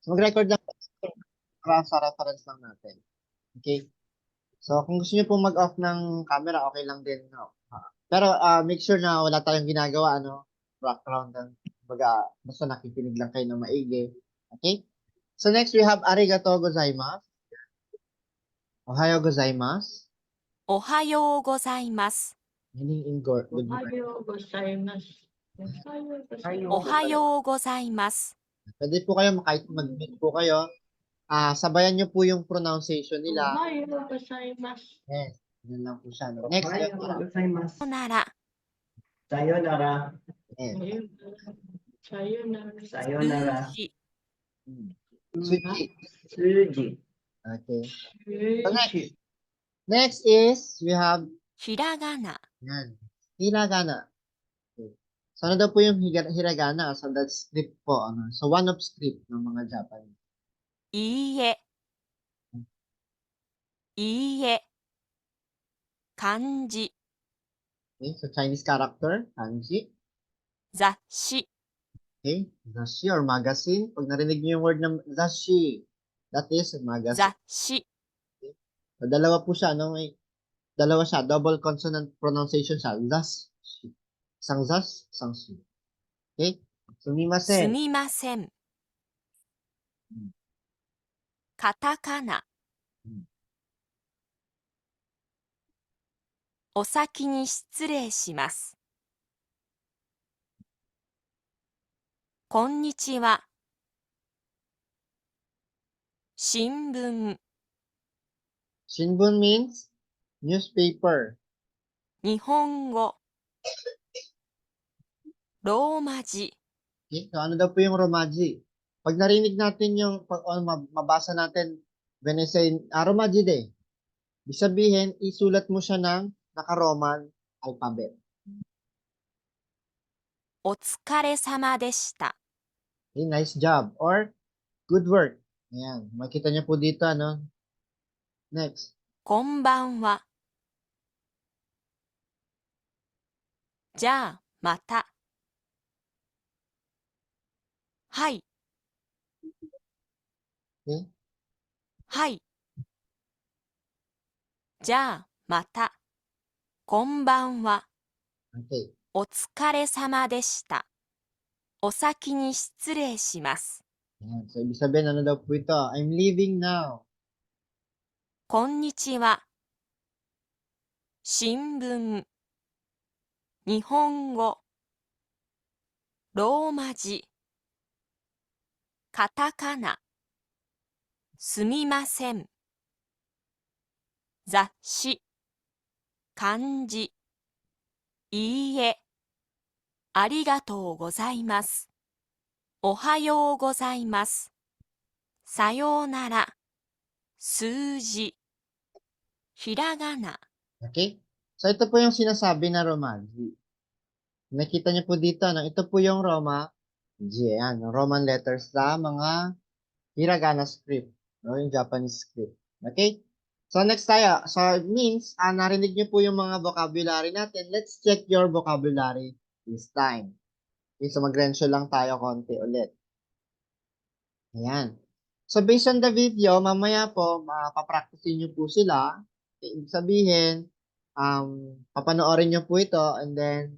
So, mag-record lang para sa reference lang natin. Okay? So, kung gusto niyo pong mag-off ng camera, okay lang din. No? Pero make sure na wala tayong ginagawa, ano? Background lang. Basta nakikinig lang kayo ng maigi. Okay? So, next we have arigato gozaimasu. Ohayo gozaimasu. おはようございます。 Meaning in good おは morning. ようございます。おはようございおます。はようございます。 Pwede po kayo, kahit mag-mute po kayo, sabayan niyo po yung pronunciation お nila. はようございます。 Yes. Yun lang po siya. No? お Next, はようございますさよ。なら。さよなら。 yes. さよなら。さよなら。数字。 Suji. 数字。 Okay. 数字。 Next is, we have, ひらがな。 yan, hiragana. Okay. So, ano daw po yung hiragana? So, that's script po. Ano? So, one of script ng mga Japanese. いいえ。いいえ。漢字。 Okay. So, Chinese character, kanji. 雑誌。 Okay. Zashi or magazine. Pag narinig niyo yung word ng zashi, that is magazine. 雑誌。 So, dalawa po siya. No? May dalawa siya. Double consonant pronunciation siya. Zashi. Isang zas, isang shi. Okay. す Sumimasen. みません。カタカナ。お先に失礼します。こんにちは。新聞。 Shinbun means newspaper. 日本語。ローマ字。 Okay? So, ano daw po yung Romaji? Pag narinig natin yung, mabasa natin, when I say, Romaji de, ibig sabihin, isulat mo siya ng naka-Roman alphabet. お疲れ様でした。 Okay, nice job. Or, good work. Ayan. Makita niyo po dito, ano? Next. こんばんは。じゃあ、また。はい。 Okay? はい。じゃあ、また。こんばんは。 Okay. お疲れ様でした。お先に失礼します。 Ayan. So, ibig sabihin, ano daw po ito? I'm leaving now. こんにちは。新聞。日本語。ローマ字。カタカナ。すみません。雑誌。漢字。いいえ。ありがとうございます。おはようございます。さようなら。数字。ひらがな。 Okay? So, ito po yung sinasabi na Romaji. Nakita niyo po dito, no? Ito po yung Romaji. Ayan, Roman letters sa mga hiragana script. No? Yung Japanese script. Okay? So, next tayo. So, it means, narinig niyo po yung mga vocabulary natin. Let's check your vocabulary this time. Okay, so mag-rensyo lang tayo konti ulit. Ayan. So, based on the video, mamaya po, papracticein niyo po sila. Ibig sabihin, papanoorin niyo po ito and then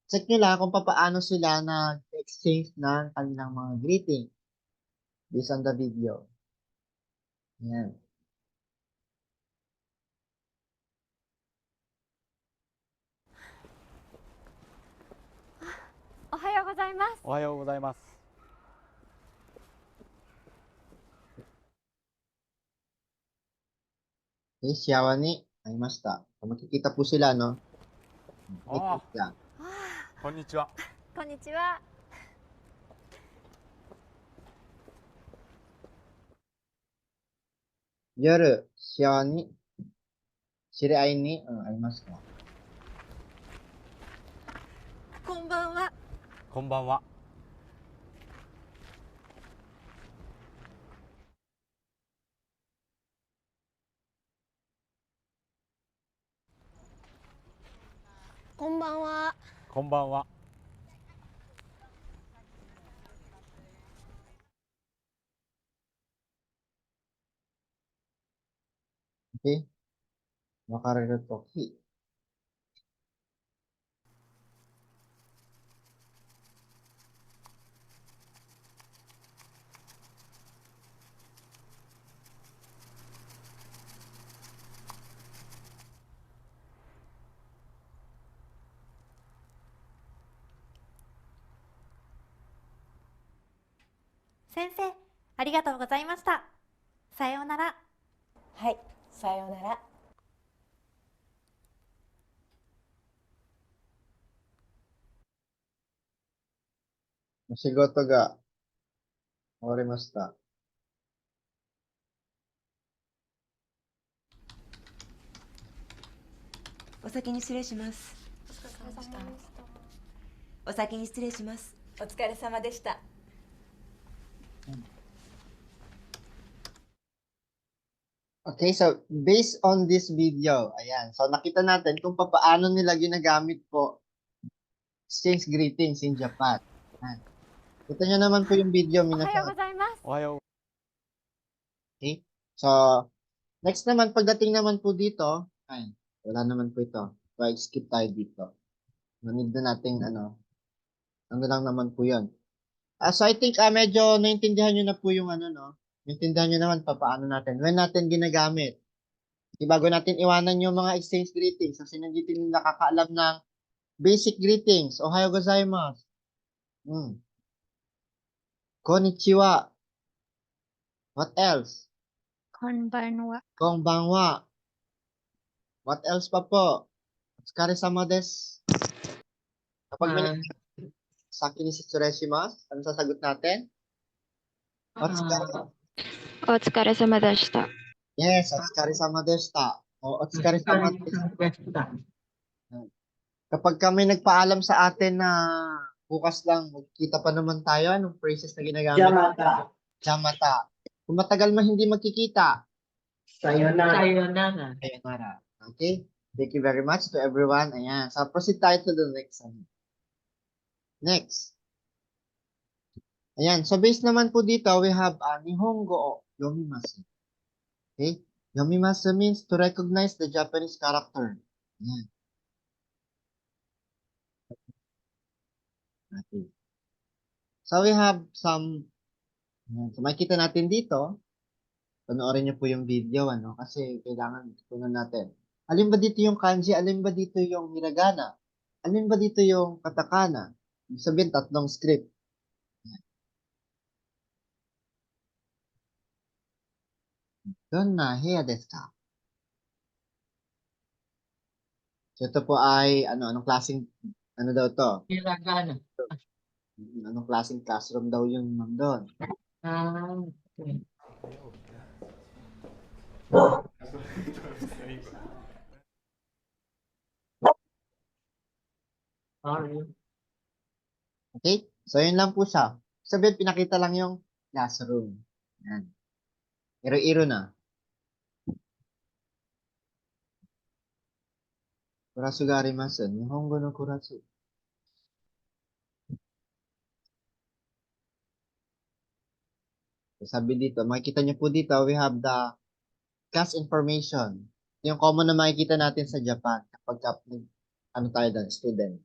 check niyo lang kung paano sila nag-exchange ng kanilang mga greeting based on the video. Ayan. Ohayou gozaimasu. おはようございます。 Okay, siyawa ni aimashita. So, makikita po sila, no? Ah. Yan. こんにちは。こんにちは。 Yoru, siyawa ni, shiriai ni, aimashita. こんばんは。こんばんは。 こんばんは。こんばんは。 こ Okay? Wakareru toki.先生、ありがとうございました。さようなら。はい、さようなら。 Mashigoto ga owarimashita. お先に失礼します。お先に失礼します。お疲れ様でした。Okay, so based on this video, ayan. So nakita natin kung paano nila ginagamit po exchange greetings in Japan. Ayan. Kita nyo naman po yung video, おはようご minasan. ざいます。おはよう。 Okay? So, next naman, pagdating naman po dito, ayan, wala naman po ito. So, skip tayo dito. Manid na natin, ano lang naman po yun. So, I think, medyo naintindihan nyo na po yung no? Naintindihan nyo naman paano natin. When natin ginagamit. Bago natin iwanan yung mga exchange greetings, kasi nandito yung nakakaalam ng basic greetings. Ohayo gozaimasu. Konnichiwa. What else? こんばんは。 Konbanwa. What else pa po? Otsukaresama desu. Kapag may saki ni Sitsureshimasu, ano sasagot natin? Otsukare. お疲れ様でした。 Yes, otsukaresama deshita. O otsukaresama desu. Kapag kami nagpaalam sa atin na bukas lang, magkita pa naman tayo, anong phrases na ginagamit? Yamata. Yamata. Kung matagal man hindi magkikita, Sayonara. Sayonara. sayonara. Okay? Thank you very much to everyone. Ayan. So, proceed tayo to the next one. Next. Ayan. So, based naman po dito, we have Nihongo o yomimasu. Okay? Yomimasu means to recognize the Japanese character. Ayan. Okay. So, we have some. Ayan. So, makikita natin dito. Panoorin niyo po yung video, ano? Kasi kailangan tutunan natin. Alin ba dito yung kanji? Alin ba dito yung hiragana? Alin ba dito yung katakana? Ibig sabihin, tatlong script. Donna heya desu ka? So, ito po ay, anong klaseng, ano daw to? Hiragana. Anong klaseng classroom daw yung nandun? Okay. Sorry. Okay? So, yun lang po siya. Sabihin, pinakita lang yung classroom. Yan. Iro-iro na. Kurasu ga arimasu. Nihongo no kurasu. So, sabi dito, makikita niyo po dito, we have the class information. Yung common na makikita natin sa Japan kapag ano tayo doon, student.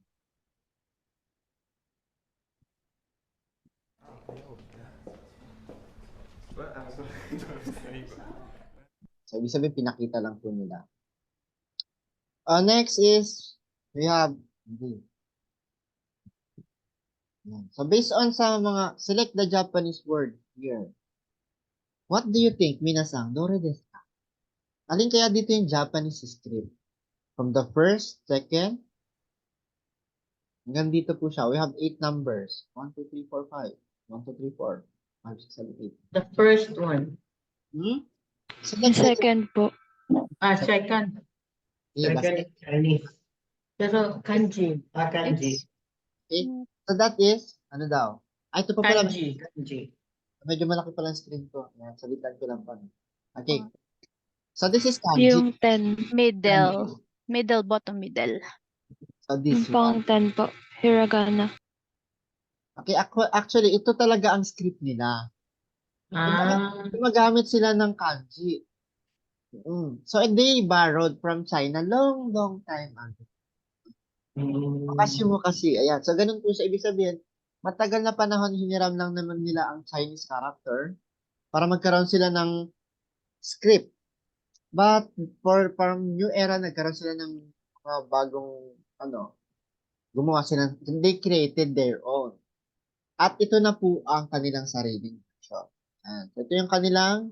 So, ibig sabihin, pinakita lang po nila. Next is, we have, so, based on sa mga, select the Japanese word here. What do you think, minasan? Dore desu ka? Alin kaya dito yung Japanese script? From the first, second, hanggang dito po siya. We have 8 numbers. 1, 2, 3, 4, 5. 1, 2, 3, 4. 5, 6, 7, 8. The first one. Select the second po. Second. Yeah, Second is Chinese. Pero kanji. Kanji. okay. So that is, ano daw? Ay, ito pa pala. Kanji. Kanji. Medyo malaki pala ang screen ko. Ayan, salitan ko lang pa. Okay. So this is kanji. Yung 10, middle. Middle, bottom, middle. So this Yung pang one. 10 po, hiragana. Okay, actually, ito talaga ang script nila. Ah. Gumagamit sila ng kanji. So, they borrowed from China long time ago. Kasi mo kasi, ayan. So, ganun po siya. Ibig sabihin, matagal na panahon, hiniram lang naman nila ang Chinese character para magkaroon sila ng script. But, from new era, nagkaroon sila ng mga bagong, gumawa sila, they created their own. At ito na po ang kanilang sariling version. Ayan. So,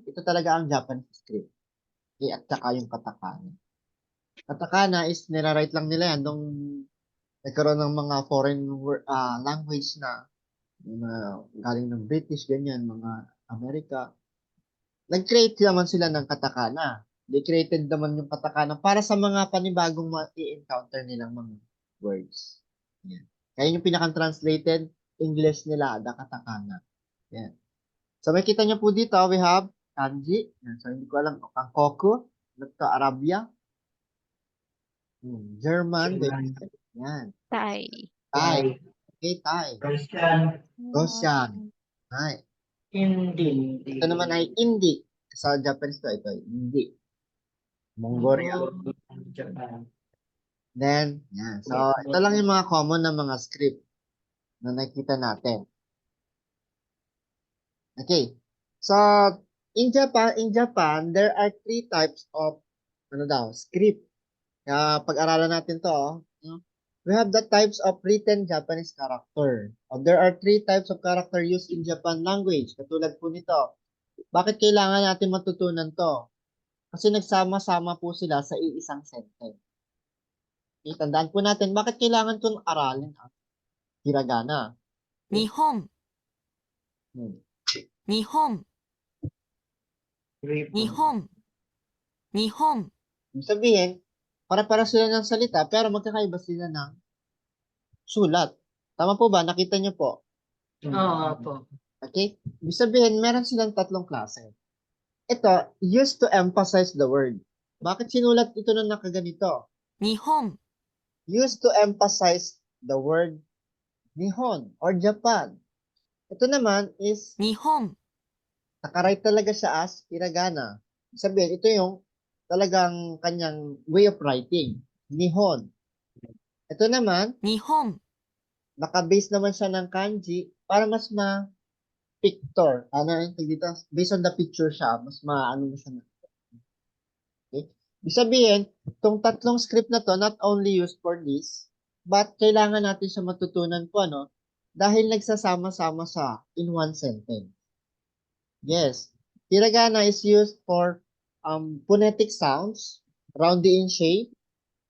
ito talaga ang Japanese script. Okay, at saka yung katakana. Katakana is nilawrite lang nila yan nung nagkaroon ng mga foreign language na galing ng British, ganyan, mga Amerika. Nag-create naman sila ng katakana. They created naman yung katakana para sa mga panibagong i-encounter nilang mga words. Yan. Kaya yung pinaka-translated English nila, the katakana. Yan. So, makita niyo po dito, we have kanji. Yan. So, hindi ko alam, Kankoku, Arabia, German, yan. Thai. Thai. Okay, Thai. Russian. Ay. Hindi. Ito naman ay Hindi. Sa Japanese ito ay Hindi. Mongolian. Japan. Then, yan. So, ito lang yung mga common na mga script na nakita natin. Okay. So, in Japan, there are 3 types of script. Kaya pag-aralan natin to, we have the types of written Japanese character. There are 3 types of character used in Japan language. Katulad po nito. Bakit kailangan natin matutunan to? Kasi nagsama-sama po sila sa iisang sentence. Okay, tandaan po natin, bakit kailangan itong aralin ang hiragana? 日本、 Hmm. 日本、日本、日本、 Ibig sabihin, para sila ng salita, pero magkakaiba sila ng sulat. Tama po ba? Nakita niyo po. Oo po. Okay? Ibig sabihin, meron silang 3 klase. Ito, used to emphasize the word. Bakit sinulat ito na nakaganito? 日本、 Used to emphasize the word Nihon or Japan. Ito naman is, 日本、 nakarite talaga siya as hiragana. Ibig sabihin, ito yung talagang kanyang way of writing. Nihon. Ito naman, 日本、 naka-base naman siya ng kanji para mas ma-picture. Dito? Based on the picture siya, mas maano mo siya. Okay? Ibig sabihin, itong 3 script na to, not only used for this, but kailangan natin siya matutunan po, dahil nagsasama-sama sa in one sentence. Yes. Hiragana is used for phonetic sounds, roundy in shape.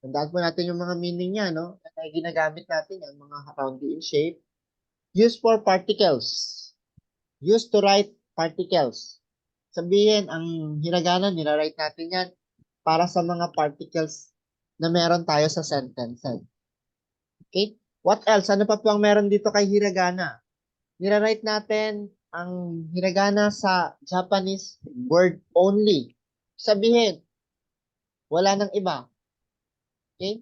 Tandaan po natin yung mga meaning niya, Kaya ginagamit natin yung mga roundy in shape. Used for particles. Used to write particles. Sabihin, ang hiragana, nilawrite natin yan para sa mga particles na meron tayo sa sentences. Okay? What else? Ano pa po ang meron dito kay hiragana? Nilawrite natin ang hiragana sa Japanese word only. Sabihin, wala nang iba. Okay?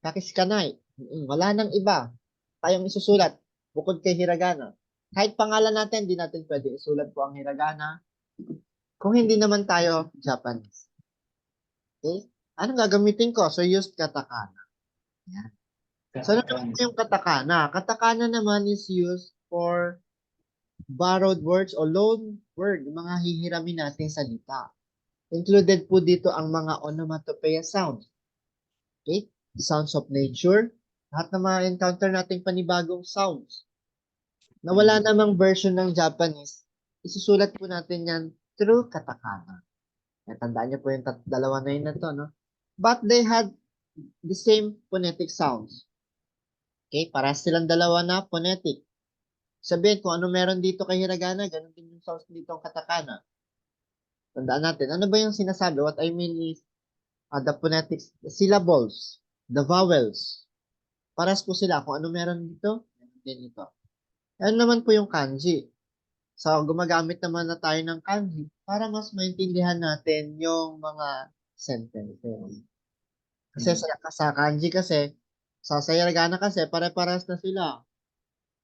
Kakiskanay. Wala nang iba tayong isusulat bukod kay hiragana. Kahit pangalan natin, di natin pwede isulat po ang hiragana kung hindi naman tayo Japanese. Okay? Anong gagamitin ko? So, use katakana. Yan. So, ano naman yung katakana? Katakana naman is used for borrowed words o loan word, mga hihiramin natin salita. Included po dito ang mga onomatopoeia sounds. Okay? Sounds of nature. Lahat na ma-encounter nating panibagong sounds. Na wala namang version ng Japanese, isusulat po natin yan through katakana. Tandaan niyo po yung 2 na yun na to, But they had the same phonetic sounds. Okay? Para silang 2 na phonetic. Sabihin, kung ano meron dito kay hiragana, ganun din yung sounds dito ang katakana. Tandaan natin. Ano ba yung sinasabi? What I mean is, the phonetics, the syllables, the vowels. Pares po sila. Kung ano meron dito, meron din ito. Ano naman po yung kanji? So, gumagamit naman na tayo ng kanji para mas maintindihan natin yung mga sentences. Kasi sa kanji kasi, sa hiragana kasi, pare-pares na sila.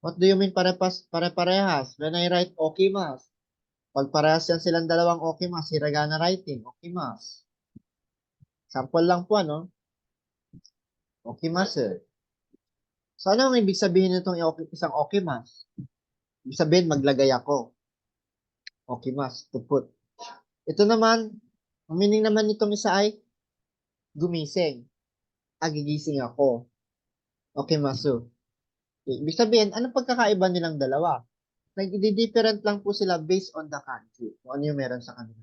What do you mean pare-parehas? When I write okimasu, Pag parehas yan silang dalawang okimasu, hiragana writing, okimasu. Sample lang po, ano? Okimasu. So, ano ang ibig sabihin nitong isang okimasu? Ibig sabihin, maglagay ako. Okimasu, to put. Ito naman, ang meaning naman nitong isa ay gumising. Gigising ako. Okimasu. Ibig sabihin, anong pagkakaiba nilang dalawa? Nag-different lang po sila based on the kanji. Kung ano yung meron sa kanila.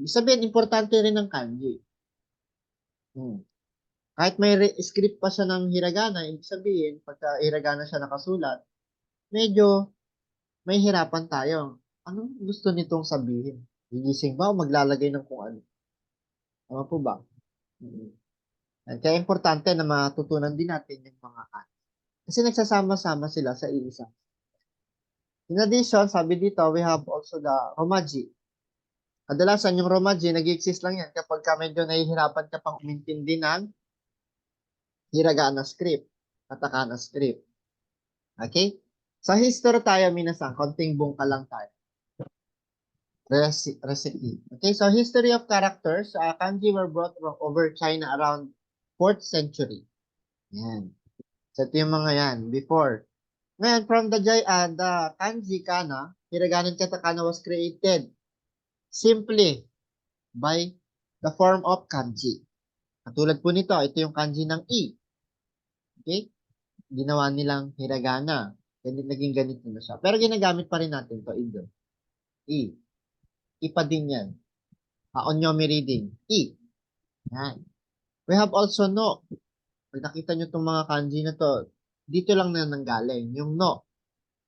Ibig sabihin, importante rin ang kanji. Kahit may script pa siya ng hiragana, ibig sabihin, pagka hiragana siya nakasulat, medyo may hirapan tayo. Anong gusto nitong sabihin? Gigising ba o maglalagay ng kung ano? Tama po ba? Kaya importante na matutunan din natin yung mga kanji. Kasi nagsasama-sama sila sa iisa. In addition, sabi dito, we have also the romaji. Kadalasan yung romaji, nag-exist lang yan kapag ka medyo nahihirapan ka pang umintindi ng hiragana script, katakana script. Okay? Sa history tayo, minasan, konting bungka lang tayo. Recipe. Okay, so history of characters, kanji were brought from over China around 4th century. Yan. So, ito yung mga yan, before. Ngayon, from the kanji kana, hiragana and katakana was created simply by the form of kanji. Katulad po nito, ito yung kanji ng i. Okay? Ginawa nilang hiragana. Naging ganito na siya. Pero ginagamit pa rin natin to ido. I. I pa din yan. Onyomi reading. I. Yan. We have also no. Pag nakita nyo itong mga kanji na to, dito lang na nanggaling. Yung no.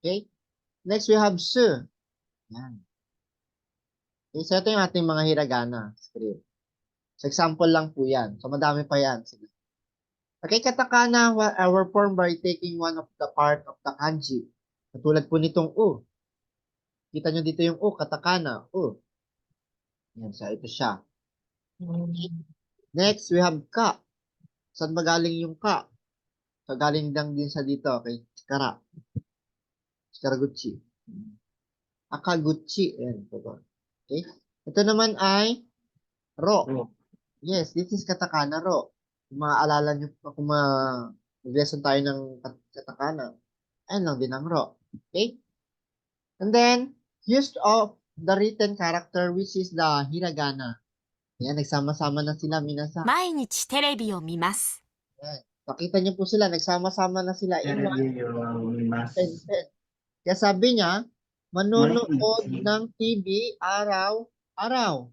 Okay? Next, we have su. Yan. Okay, so ito yung ating mga hiragana script. So, example lang po yan. So, madami pa yan. Sige. Okay, katakana were formed by taking one of the part of the kanji. Katulad po nitong u. Kita nyo dito yung u, katakana, u. Yan, so ito siya. Next, we have ka. Saan ba galing yung ka? So, galing lang din sa dito, okay? Chikara. Chikaraguchi. Akaguchi. Yan, ito po. Okay? Ito naman ay ro. Yes, this is katakana ro. Kung maaalala nyo pa kung mag-lesson tayo ng katakana, ayun lang din ang ro. Okay? And then, used of the written character which is the hiragana. Ayan, nagsama-sama na sila, minasa. 毎日テレビを見ます。 Ayan. Pakita niyo po sila, nagsama-sama na sila. Kaya sabi niya, manonood ng TV araw-araw.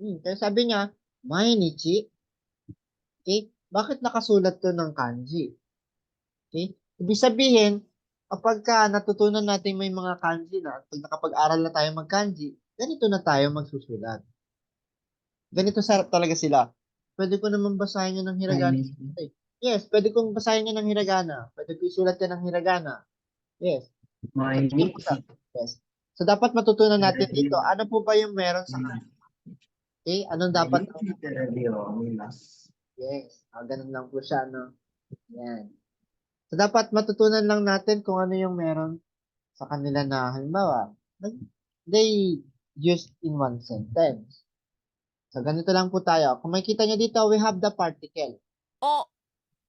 Kaya sabi niya, mainichi. Okay? Bakit nakasulat to ng kanji? Okay? Ibig sabihin, kapag natutunan natin may mga kanji na, pag nakapag-aral na tayo mag-kanji, ganito na tayo magsusulat. Ganito talaga sila. Pwede ko naman basahin nyo ng hiragana. Yes, pwede kong basahin nyo ng hiragana. Pwede ko isulat yan ng hiragana. Yes. Yes. So, dapat matutunan natin dito. Ano po ba yung meron sa kanji? Okay? Anong dapat? Yes. Ganun lang po siya, no? Yan. So, dapat matutunan lang natin kung ano yung meron sa kanila na, halimbawa, they used in one sentence. So, ganito lang po tayo. Kung makikita nyo dito, we have the particle. お、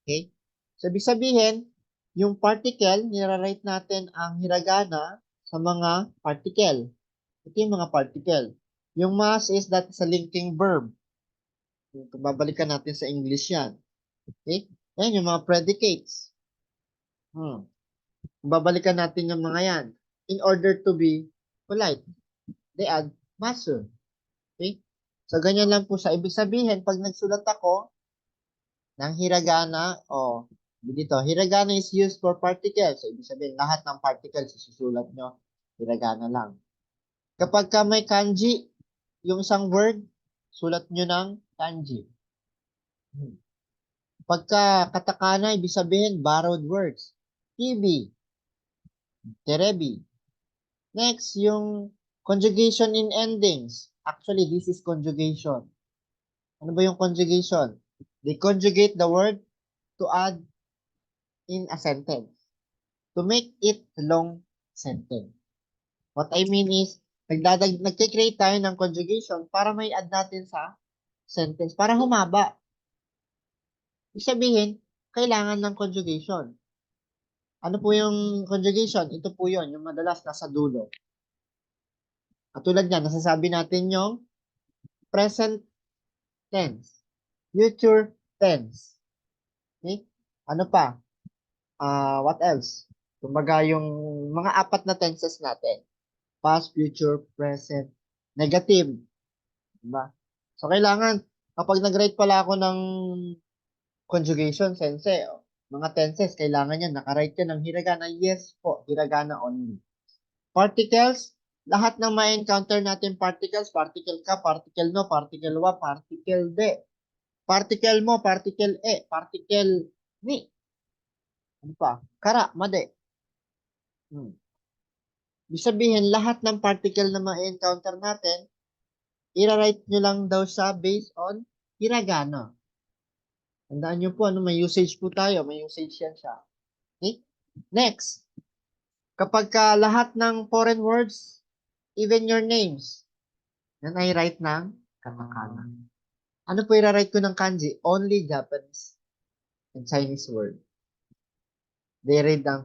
Okay? So, ibig sabihin, yung particle, nire-write natin ang hiragana sa mga particle. Ito yung mga particle. Yung mas is that is a linking verb. Babalikan natin sa English yan. Okay? Ayan yung mga predicates. Babalikan natin yung mga yan. In order to be polite, they add masu. Okay? So, ganyan lang po siya. Ibig sabihin, pag nagsulat ako ng hiragana, dito, hiragana is used for particles. So, ibig sabihin, lahat ng particles isusulat nyo, hiragana lang. Kapag ka may kanji, yung isang word, sulat nyo ng kanji. Pagka katakana, ibig sabihin, borrowed words. TV, terebi. Next, yung conjugation in endings. Actually, this is conjugation. Ano ba yung conjugation? They conjugate the word to add in a sentence. To make it long sentence. What I mean is, Nagkikreate tayo ng conjugation para may add natin sa sentence, para humaba. Ibig sabihin, kailangan ng conjugation. Ano po yung conjugation? Ito po yun, yung madalas nasa dulo. Katulad yan, nasasabi natin yung present tense, future tense. Okay? Ano pa? What else? Kumbaga yung mga apat na tenses natin. Past, future, present, negative. Diba? So, kailangan, kapag nag-write pala ako ng conjugation, sensei, mga tenses, kailangan yan, naka-write yan ng hiragana. Yes po, hiragana only. Particles, lahat ng ma-encounter natin particles, particle ka, particle no, particle wa, particle de. Particle mo, particle e, particle ni. Ano pa? Kara, made. Ibig sabihin, lahat ng particle na ma-encounter natin, i-write nyo lang daw siya based on hiragana. Tandaan nyo po, may usage po tayo. May usage yan siya. Okay? Next. Kapag lahat ng foreign words, even your names, yan ay write ng katakana. Ano po i-write ko ng kanji? Only Japanese and Chinese word. They read ng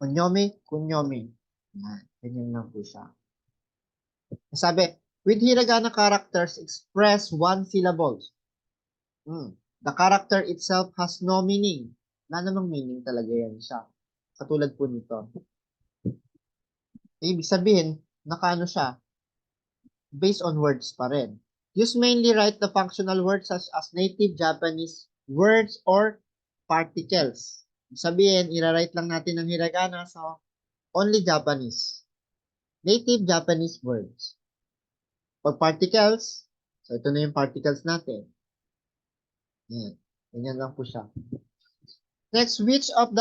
onyomi, kunyomi. Yan. Ganyan lang po siya. Sabi, with hiragana characters, express one syllables. The character itself has no meaning. Wala namang meaning talaga yan siya. Katulad po nito. Ibig sabihin, nakaano siya? Based on words pa rin. Use mainly write the functional words such as native Japanese words or particles. Ibig sabihin, ira-write lang natin ng hiragana so only Japanese. Native Japanese words. Pag particles, so ito na yung particles natin. Yan. Ganyan lang po siya. Next, which of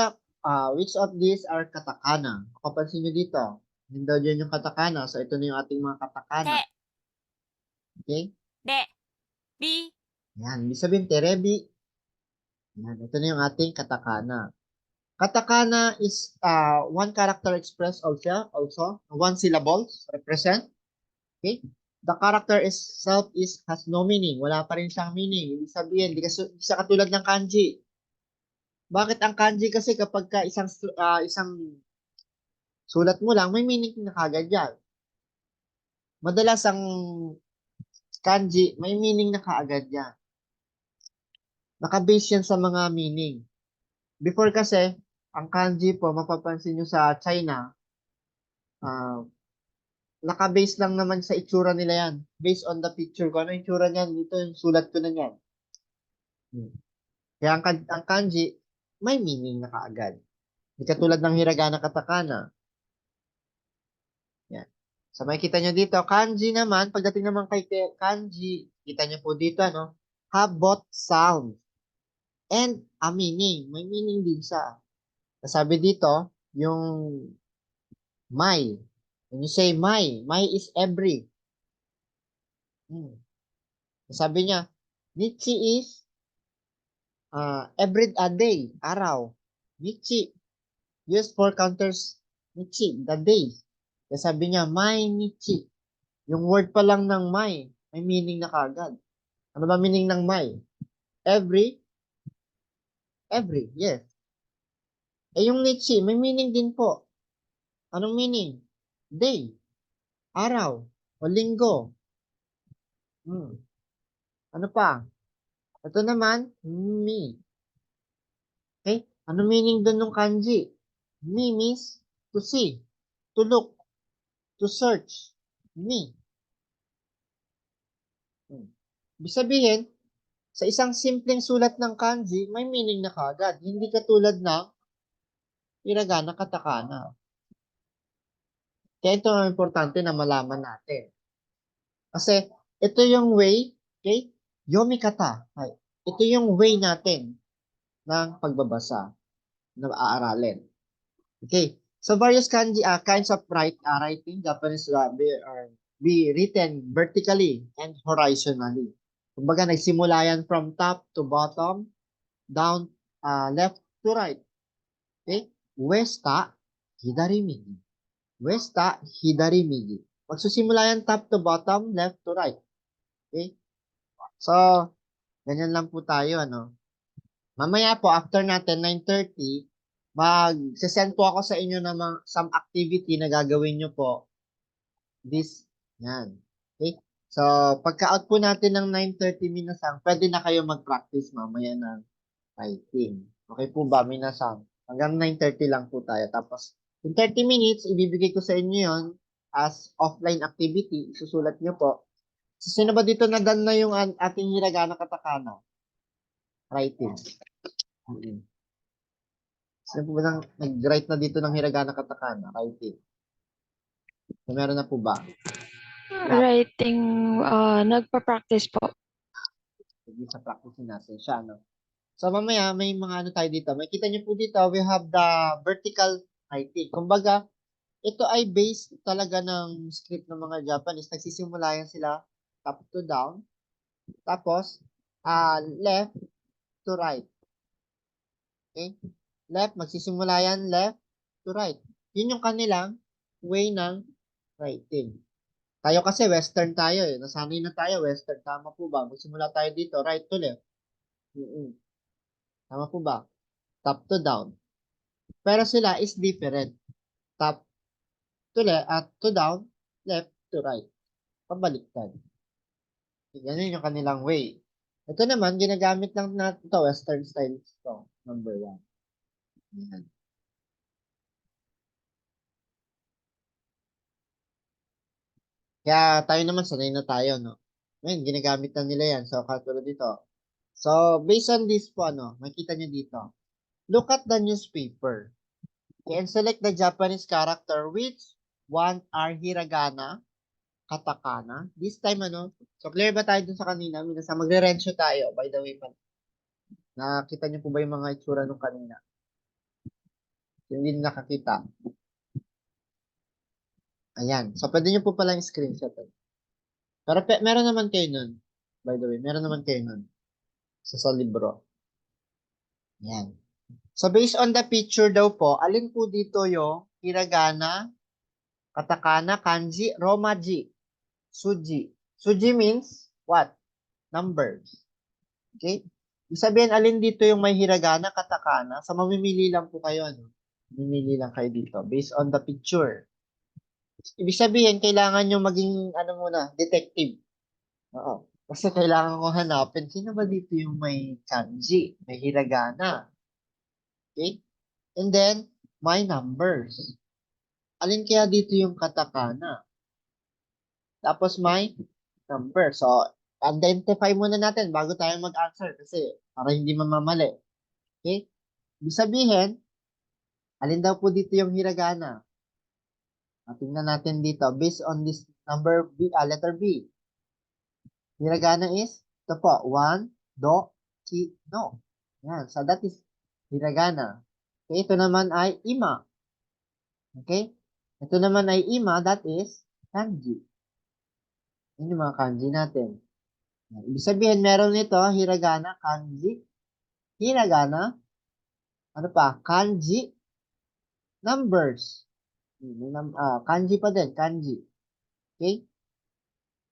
these are katakana? Kapansin nyo dito. Yun daw dyan yung katakana. So, ito na yung ating mga katakana. Te, Okay? re, bi, Yan. Ibig sabihin, terebi. Yan. Ito na yung ating katakana. Katakana is one character expressed also. One syllable. Represent. Okay? The character itself has no meaning. Wala pa rin siyang meaning. Ibig sabihin, di siya katulad ng kanji. Bakit ang kanji kasi kapag isang sulat mo lang, may meaning na kagad yan. Madalas ang kanji, may meaning na kaagad yan. Nakabase yan sa mga meaning. Before kasi, ang kanji po, mapapansin nyo sa China, nakabase lang naman sa itsura nila yan. Based on the picture ko. Ano yung itsura niyan? Dito yung sulat ko na yan. Kaya ang kanji, may meaning na kaagad. Hindi katulad ng hiragana katakana. Yan. So, makikita nyo dito, kanji naman, pagdating naman kay kanji, kita nyo po dito, ano, have both sound and a meaning. May meaning din siya. Sabi dito, yung may. When you say my is every. Sabi niya, Nichi is every day, araw. Nichi, used for counters, Nichi, the day. Sabi niya, may Nichi. Yung word pa lang ng may meaning na kagad. Ano ba meaning ng may? Every, yes. Yung Nichi, may meaning din po. Anong meaning? Day, araw, o linggo. Ano pa? Ito naman, mi. Okay? Ano meaning doon ng kanji? Mi means to see, to look, to search. Mi. Ibig sabihin, sa isang simpleng sulat ng kanji, may meaning na kagad. Hindi katulad ng hiragana, katakana. Kaya ito ang importante na malaman natin. Kasi ito yung way, okay? Yomikata. Ito yung way natin ng pagbabasa na aaralin. Okay. So various kanji kinds of writing, Japanese be written vertically and horizontally. Kumbaga nagsimula yan from top to bottom, down left to right. Okay? Westa, hidari, migi. Westa, hidari, migi. Magsusimula yan top to bottom, left to right. Okay? So, ganyan lang po tayo, ano. Mamaya po, after natin, 9:30, mag-send po ako sa inyo ng some activity na gagawin nyo po. This, yan. Okay? So, pagka-out po natin ng 9:30 minasang, pwede na kayo mag-practice mamaya ng writing. Okay po ba, minasang? Hanggang 9:30 lang po tayo. Tapos, in 30 minutes, ibibigay ko sa inyo yon as offline activity. Isusulat nyo po. So, sino ba dito na done na yung ating hiragana katakana? Writing. Sino po ba nag-write na dito ng hiragana katakana? Writing. So, meron na po ba? Writing, nagpa-practice po. Sige, sa practice natin siya, no? So, mamaya, may mga ano tayo dito. Makita niyo po dito, we have the vertical writing. Kumbaga, ito ay based talaga ng script ng mga Japanese. Nagsisimula yan sila top to down. Tapos, left to right. Okay? Left, magsisimula yan left to right. Yun yung kanilang way ng writing. Tayo kasi western tayo eh. Nasanay na tayo western. Tama po ba? Magsimula tayo dito, right to left. Tama po ba? Top to down. Pero sila is different. Top to left at to down, left to right. Pabaliktad. Ganyan yung kanilang way. Ito naman, ginagamit lang natin ito, western style. Ito, number 1. Yan. Kaya tayo naman, sanay na tayo, no? Ngayon, ginagamit na nila yan. So, katulad dito. So, based on this po, makita nyo dito. Look at the newspaper. Okay, and select the Japanese character which one are hiragana, katakana. This time, so clear ba tayo dun sa kanina? Minsan, magre-rensyo tayo, by the way pa. Nakita nyo po ba yung mga itsura nung kanina? Hindi nakakita. Ayan. So, pwede nyo po palang screenshot. Pero meron naman kayo nun. By the way, meron naman kayo nun. Sa libro. Ayan. So, based on the picture daw po, alin po dito yung hiragana, katakana, kanji, romaji, suji. Suji means what? Numbers. Okay? Ibig sabihin, alin dito yung may hiragana, katakana? So, mamimili lang po kayo. Mamimili lang kayo dito. Based on the picture. Ibig sabihin, kailangan nyo maging, detective. Oo. Kasi kailangan ko hanapin, sino ba dito yung may kanji, may hiragana? Okay? And then, my numbers. Alin kaya dito yung katakana? Tapos may number. So, identify muna natin bago tayo mag-answer kasi para hindi mamamali. Okay? Ibig sabihin, alin daw po dito yung hiragana? Tingnan natin dito. Based on this number B, letter B. Hiragana is, ito po, 1, do, ki, no. Yan. So, that is hiragana. Okay, ito naman ay ima. Okay? Ito naman ay ima, that is kanji. Yan yung mga kanji natin. Ibig sabihin, meron nito, hiragana, kanji, hiragana, ano pa, kanji, numbers. Kanji pa din, kanji. Okay?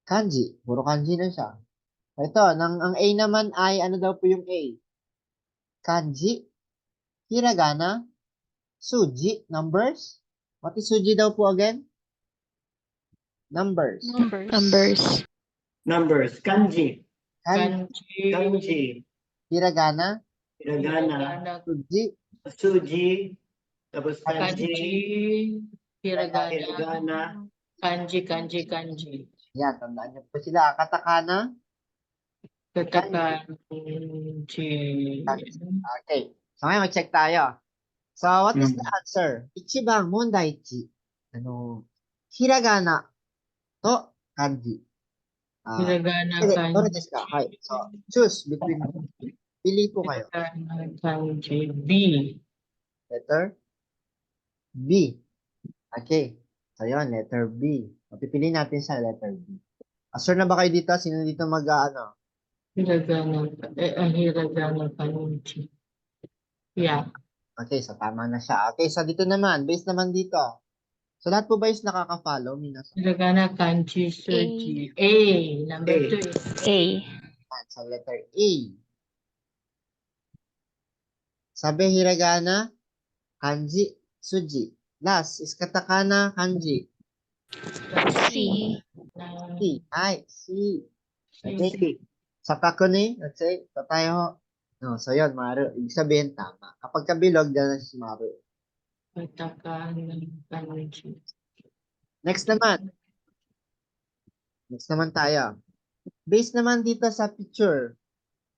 Kanji. Puro kanji na siya. Ito, ang A naman ay, ano daw po yung A? Kanji, hiragana, suji, numbers. What is suji daw po again? Numbers. Numbers. Kanji. Kanji, Kanji. hiragana, Hiragana. suji, Suji. Tapos Kanji, kanji. hiragana, Hiragana. kanji. yan, tandaan niyo po sila. Katakana, Katakanji. okay. So, ngayon, mag-check tayo. So, what is the answer? Ichibang mondaichi. Hiragana to kanji. Hiragana,どれですか? Hi. So, choose between. Pili po kayo. kanji. B. Letter B. Okay. So, yun, letter B. Pipili natin sa letter B. Sure na ba kayo dito? Sino dito Hiragana, kanji. Yeah. Okay, so tama na siya. Okay, so dito naman, based naman dito. So, lahat po ba is nakaka-follow, minasan? Hiragana, kanji, suji. A. Number A. 2 is A. Sa letter A. Sabi hiragana, kanji, suji. Last is katakana, kanji. C. C. Ay, C. Okay. C. Saka ko ni, let's say, tayo. No, so yun, maru. Ibig sabihin, tama. Kapag kabilog, dyan na si maru. katakana, kanji. Next naman. Next naman tayo. Based naman dito sa picture.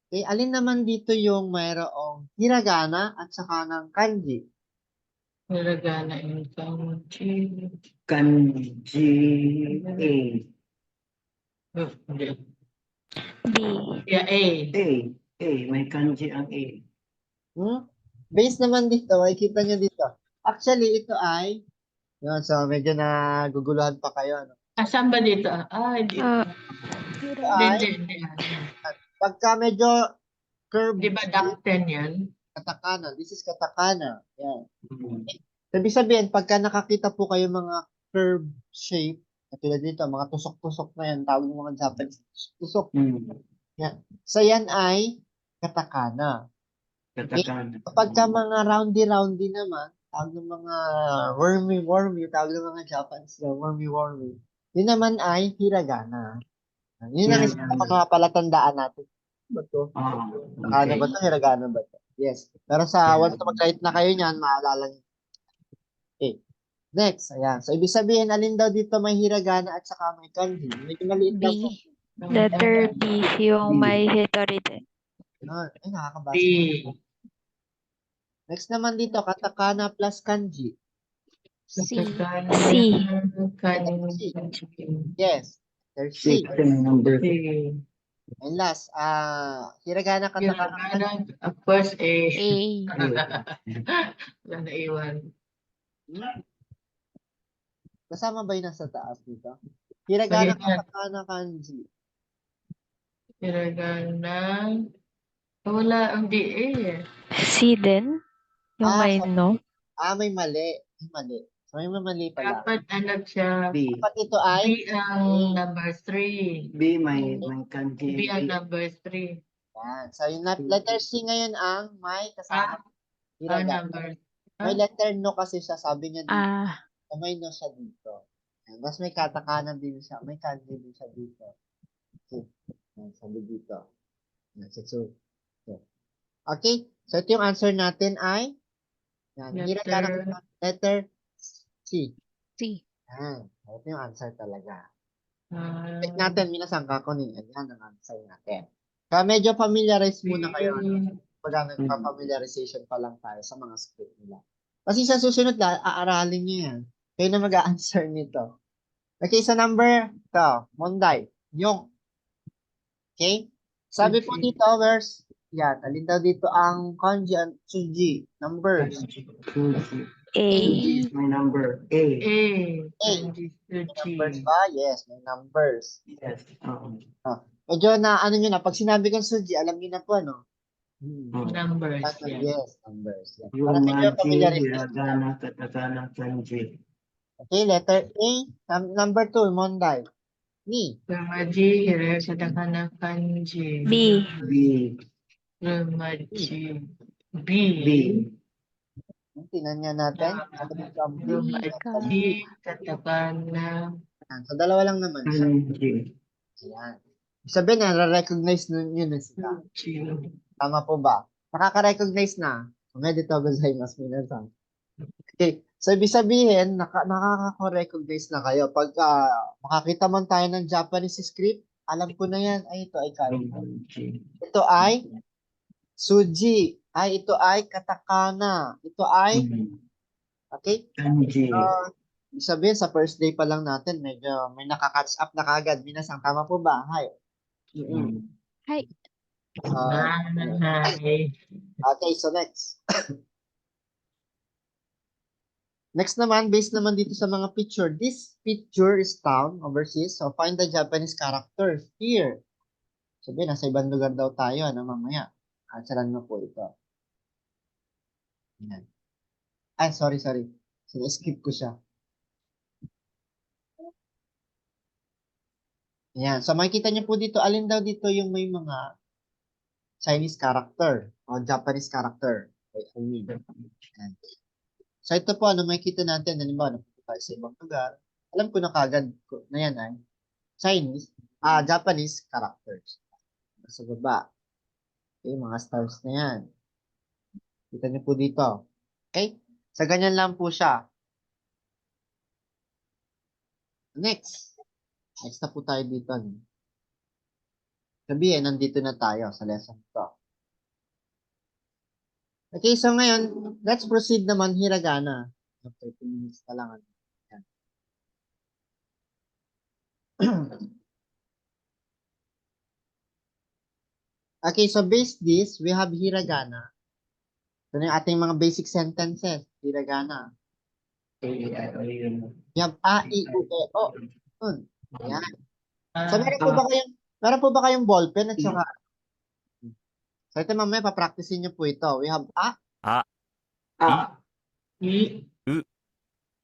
Okay, alin naman dito yung mayroong hiragana at saka ng kanji? Hiragana and kanji. Kanji A. Oh, hindi. B. Yeah, A. A. A. May kanji ang A. Based naman dito, makikita nyo dito. Actually, ito ay, yun, so medyo naguguluhan pa kayo. No? Asan ba dito? Hindi. Ah, Ito Hindi, ay, hindi. pagka medyo curved, Di ba dakten yan? katakana. This is katakana. Yan. Mm. Ibig sabihin, pagka nakakita po kayo mga curved shape, katulad dito, mga tusok-tusok na yan, tawag ng mga Japanese, tusok. Mm. So, yan ay katakana. Katakana. Kapag ka mga roundy-roundy naman, tawag ng mga wormy, tawag ng mga Japanese na wormy. Yun naman ay hiragana. Yun ang isa sa mga palatandaan natin. Ba to? Ano ba to? Hiragana ba to? Yes. Pero sa once na mag-write na kayo niyan, maalala niyo. Okay. Next, ayan. So, ibig sabihin, alin daw dito may hiragana at saka may kanji. Medyo maliit B. lang po. Letter B. Yung may hitori din. Ay, nakakabasa. B. Next naman dito, katakana plus kanji. C. Katakana, C. kanji. Yes. There's C. Six and number C. And last, hiragana katakana. Hiragana, of course, A. A. Wala na iwan. Kasama ba yun nasa taas dito? Hiragana Ayan. katakana kanji. Hiragana. Wala ang D, A. C din. Yung Ah, may so- no. May mali. May mali. So, may mali pala. Dapat anak siya. B. Dapat ito ay B ang number 3. B may kanji. B ang number 3. yan. So, yung letter C ngayon ang may kasama. Hiragana. Number. May letter no kasi siya. Sabi niya dito. Ah. May no siya dito. Yan. Tapos may katakana din siya. May kanji din siya dito. Okay. Yan, sabi dito. Yan, so, okay. So, ito yung answer natin ay yan. Hiragana letter C. C. Yan. Ito yung answer talaga. Ah, Check natin, minasang kakunin. Ayan ang answer natin. Kaya medyo familiarize muna kayo. Pag nagpa-familiarization pa lang tayo sa mga script nila. Kasi sa susunod na, aaralin nyo yan. Kayo na mag-a-answer nito. Okay, sa number, ito, Monday, yung. Okay? Sabi po dito, where's, yan, alin daw dito ang kanji and suji, numbers. Suji. A. May number. A. A. A. Kanji, May suji. numbers ba? Yes, may numbers. Yes. Oo. Medyo na, ano nyo na, pag sinabi kong suji, alam nyo na po, no? Numbers. Yeah. Yes, numbers. Yes. Para medyo Yumaji, familiarization. hiragana, katakana, kanji. Okay, letter A. Number 2, Monday. Ni. Rumaji, hiragana, kanji. B. B. Rumaji. B. B. Tingnan nga natin. Rumaji, katakana. So, dalawa lang naman siya. Kanji. Ayan. Sabihin na, recognize nyo na sila. Suji. Tama po ba? Nakaka-recognize na. Medito gozaimasu minasan. Okay. So, ibig sabihin, nakaka-recognize na kayo. Pagka makakita man tayo ng Japanese script, alam ko na yan. Ay, ito ay kanji. Kanji. Ito ay suji. Ay, ito ay katakana. Ito ay, okay? Kanji. Ibig sabihin, sa first day pa lang natin, medyo may nakaka-catch up na kagad. Minasang, tama po ba? Hi. Hi. Hi. Okay, so next. Next naman, based naman dito sa mga picture. This picture is town overseas. So, find the Japanese characters here. Sabi, nasa ibang lugar daw tayo. Ano, mamaya. Answeran mo po ito. Yan. Ay, sorry. So, skip ko siya. Ayan. So, makikita niyo po dito, alin daw dito yung may mga Chinese character o Japanese character. I mean. Ayan. So, ito po, ano makikita natin, halimbawa, napunta tayo sa ibang lugar. Alam ko na kagad na yan ay Japanese characters. Sa baba. Okay, mga stars na yan. Kita niyo po dito. Okay? Sa ganyan lang po siya. Next. Next na po tayo dito. Sabihin, nandito na tayo sa lesson to. Okay, so ngayon, let's proceed naman hiragana. 30 minutes na lang. Yan. Okay, so based this, we have hiragana. Ito na yung ating mga basic sentences. Hiragana. We have a, i, u, e, o. Yun. Yan. So meron po ba kayong ballpen at saka so ito mamaya papracticein niyo po ito. We have a, I,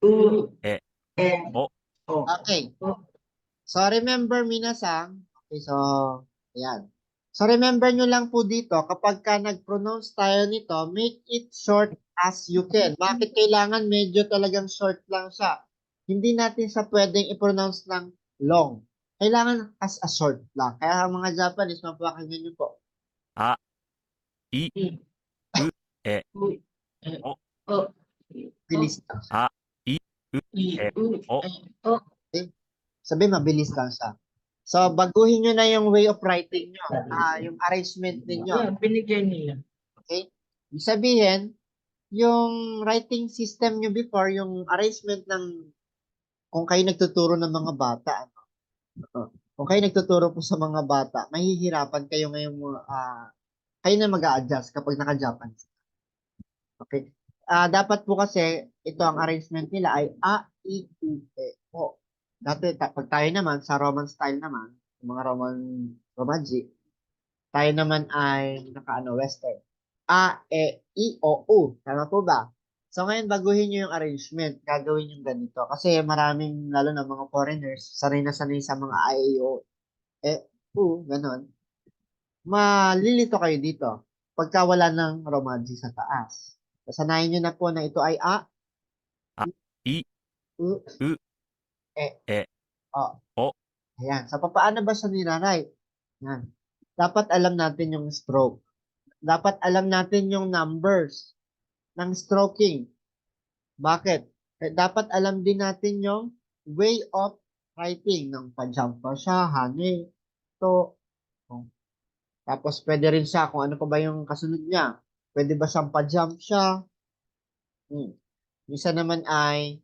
U, E, E, O. O. okay. So remember minasang, okay, so ayan. So remember nyo lang po dito, kapag ka nag-pronounce tayo nito, make it short as you can. Bakit kailangan medyo talagang short lang siya? Hindi natin siya pwedeng i-pronounce ng long. Kailangan as a short lang. Kaya ang mga Japanese, mapakinggan nyo po. I, I, U, E, U, E, O. O, Bilis lang. I, U, O. E, O. Sabi, mabilis lang siya. So, baguhin nyo na yung way of writing nyo. Yung arrangement ninyo. Yan, binigyan nila. Okay? Ibig sabihin, yung writing system nyo before, yung arrangement ng kung kayo nagtuturo ng mga bata, kung kayo nagtuturo po sa mga bata, mahihirapan kayo ngayong kayo na mag-a-adjust kapag naka-Japanese. Okay? Dapat po kasi, ito ang arrangement nila ay a, i, u, e, o. Dati, pag tayo naman, sa Roman style naman, yung mga Romanji, tayo naman ay Western. A, E, I, O, U. Tama po ba? So ngayon, baguhin nyo yung arrangement. Gagawin yung ganito. Kasi maraming, lalo na mga foreigners, sanay na sanay sa mga I, E, O, E, U, ganon. Malilito kayo dito. Pagka wala ng Romanji sa taas. Sanayin nyo na po na ito ay A, I, U, U, E, E, O. O. Ayan. So, paano ba siya nilawrite? Yan. Dapat alam natin yung stroke. Dapat alam natin yung numbers ng stroking. Bakit? Dapat alam din natin yung way of writing ng pa-jump pa siya, honey, to. Tapos, pwede rin siya kung ano pa ba yung kasunod niya. Pwede ba siyang pa-jump siya? Isa naman ay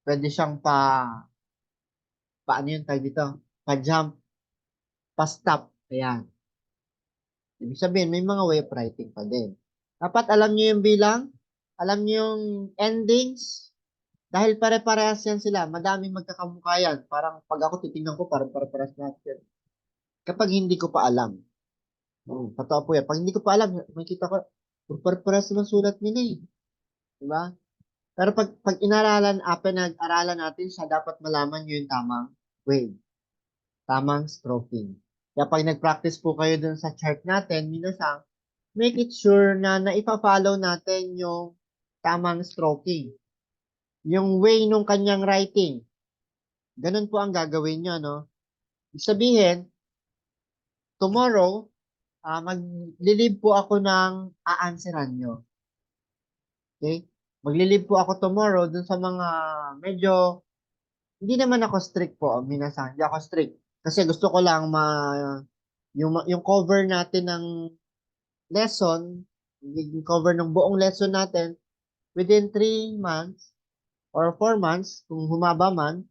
pwede siyang paano yung tag dito? Pa-jump, pa-stop. Ayan. Ibig sabihin, may mga way of writing pa din. Dapat alam nyo yung bilang, alam nyo yung endings, dahil pare-parehas yan sila. Madaming magkakamukha yan. Parang pag ako titingnan ko, parang pare-parehas natin. Kapag hindi ko pa alam. Totoo po yan. Pag hindi ko pa alam, makikita ko, pare-parehas naman sulat nila eh. Diba? Pero pag pinag-aralan natin siya, dapat malaman nyo yung tamang way. Tamang stroking. Kaya pag nag-practice po kayo dun sa chart natin, minasang, make it sure na naipa-follow natin yung tamang stroking. Yung way nung kanyang writing. Ganun po ang gagawin nyo, no? Ibig sabihin, tomorrow, maglilib po ako ng aanseran nyo. Okay? Maglilib po ako tomorrow dun sa mga medyo, hindi naman ako strict po, minasang, hindi ako strict. Kasi gusto ko lang yung cover natin ng lesson, yung cover ng buong lesson natin within 3 months or 4 months, kung humaba man,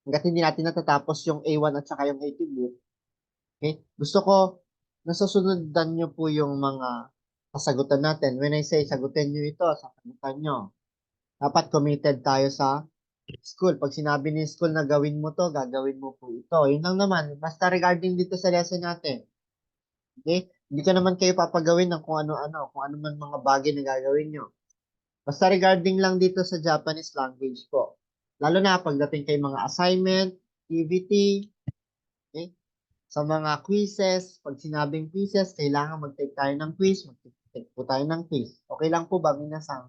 hanggat hindi natin natatapos yung A1 at saka yung A2 book. Okay? Gusto ko, nasusundan nyo po yung mga kasagutan natin. When I say sagutin nyo ito, sagutan nyo. Dapat committed tayo sa school. Pag sinabi ni school na gawin mo to, gagawin mo po ito. Yun lang naman. Basta regarding dito sa lesson natin. Okay? Hindi ka naman kayo papagawin ng kung ano-ano, kung ano man mga bagay na gagawin nyo. Basta regarding lang dito sa Japanese language po. Lalo na pagdating kay mga assignment, activity, Okay? Sa mga quizzes, pag sinabing quizzes, kailangan mag-take tayo ng quiz, mag-take po tayo ng quiz. Okay lang po ba, minasan?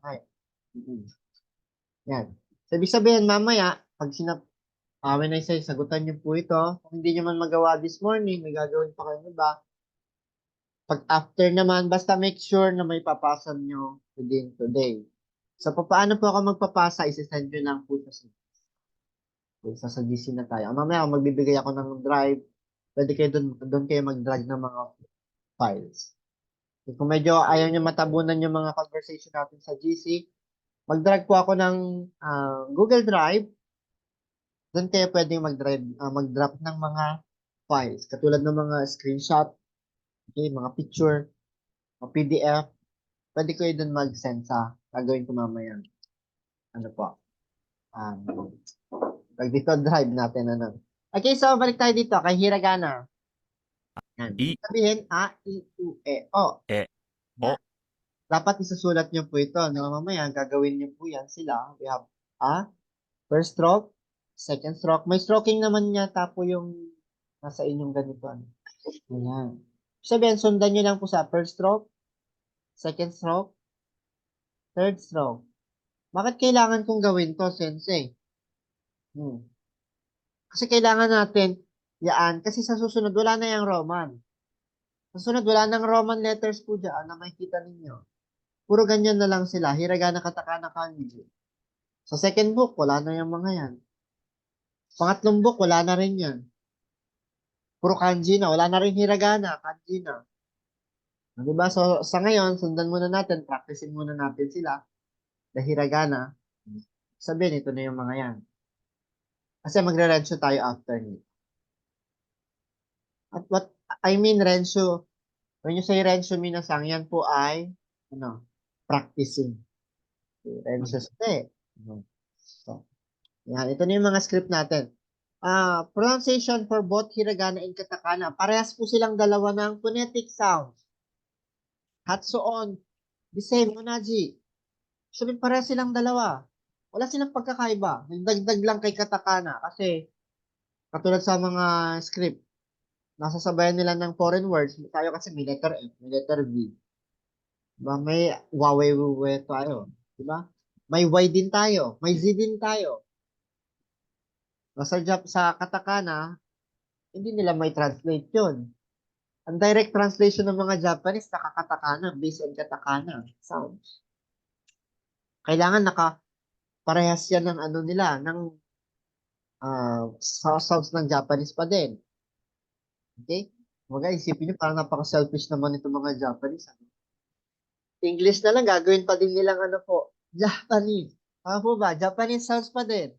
Yan. So, ibig sabihin, mamaya, pag when I say, sagutan niyo po ito, kung hindi niyo man magawa this morning, may gagawin pa kayo ba? Pag after naman, basta make sure na may papasa niyo within today. So, paano po ako magpapasa? Isasend nyo lang po sa sa GC na tayo. Mamaya, magbibigay ako ng drive. Pwede kayo doon kayo mag-drag ng mga files. Kung medyo ayaw nyo matabunan yung mga conversation natin sa GC, mag-drag po ako ng Google Drive. Doon kayo pwedeng mag-drop ng mga files. Katulad ng mga screenshot, okay, mga picture, mga PDF. Pwede kayo doon mag-send sa gagawin ko mamaya. Ano po? Pag dito drive natin, ano. Okay, so balik tayo dito kay hiragana. Yan. Sabihin, A, I, U, E, O. E, O. Dapat isusulat nyo po ito. No? Mamaya, gagawin nyo po yan sila. We have A, first stroke, second stroke. May stroking naman yata po yung nasa inyong ganito. Ayan. Sabihin, sundan nyo lang po sa first stroke, second stroke, third stroke. Bakit kailangan kong gawin to, sensei? Kasi kailangan natin yan. Kasi sa susunod, wala na yung Roman. Sa susunod, wala nang Roman letters po dyan na makikita ninyo. Puro ganyan na lang sila. Hiragana, katakana, kanji. Sa second book, wala na yung mga yan. Pangatlong book, wala na rin yan. Puro kanji na. Wala na rin hiragana, kanji na. Diba? So, sa ngayon, sundan muna natin, practicing muna natin sila. The hiragana. Sabihin, ito na yung mga yan. Kasi magre-rensyo tayo after nito. At what I mean rensyo, when you say rensyo minasang, yan po ay practicing. Rensyo So, yan. Ito na yung mga script natin. Pronunciation for both hiragana and katakana. Parehas po silang dalawa ng phonetic sounds. Hatsuon, the same, onaji. Sabihin, parehas silang dalawa. Wala silang pagkakaiba. Nagdagdag lang kay katakana kasi katulad sa mga script, nasasabayan nila ng foreign words. Tayo kasi may letter F, may letter V. Diba? May wawe tayo. Diba? May Y din tayo. May Z din tayo. Sa katakana, hindi nila may translate yun. Ang direct translation ng mga Japanese, nakakatakana, based on katakana sounds. Kailangan parehas yan ng ano nila, ng sounds ng Japanese pa din. Okay? Mga isipin nyo, parang napaka-selfish naman itong mga Japanese. English na lang, gagawin pa din nilang ano po, Japanese. Po ba? Japanese sounds pa din.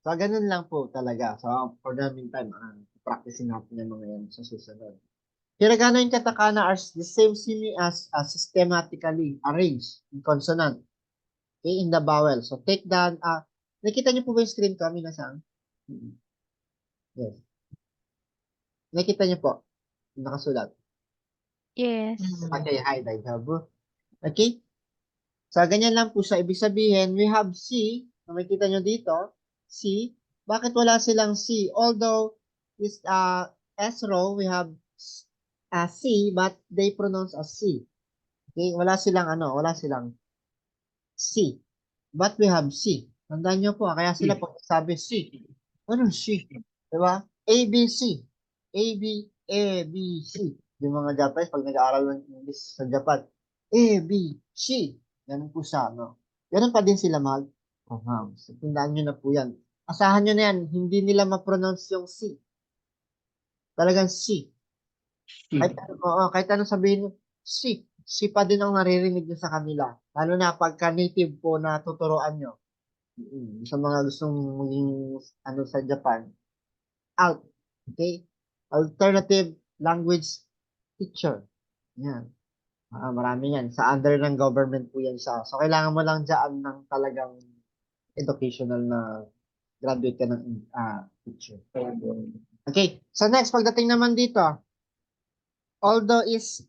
So, ganun lang po talaga. So, for the meantime, practicing natin yung mga yan sa susunod. Hiragana and katakana are the same as systematically arranged in consonant. Okay, in the vowel. So, take down, nakita niyo po ba yung screen ko, minasan? Yes. Nakita niyo po? Nakasulat. Yes. Okay, hi, Daijabu. Okay? So, ganyan lang po siya. Ibig sabihin, we have C. So, makikita nyo dito, C. Bakit wala silang C? Although, this S row, we have C, but they pronounce as C. Okay? Wala silang C. But we have C. Tandaan nyo po, kaya sila pag sabi C. Ano C? Diba? A, B, C. A, B, C. Yung mga Japanese, pag nag-aaral ng English sa Japan, A, B, C. Ganun po siya, no? Ganun pa din sila mag-pronounce. Tandaan nyo na po yan. Asahan nyo na yan, hindi nila ma-pronounce yung C. Talagang C. Kahit ano sabihin nyo, C. C pa din ang naririnig nyo sa kanila. Lalo na pagka native po na tuturuan nyo. Sa mga gustong maging sa Japan. Out. Okay? Alternative language teacher. Yan. Marami yan. Sa under ng government po yan siya. So, kailangan mo lang dyan ng talagang educational na graduate ka ng teacher. Okay. So, next, pagdating naman dito, although is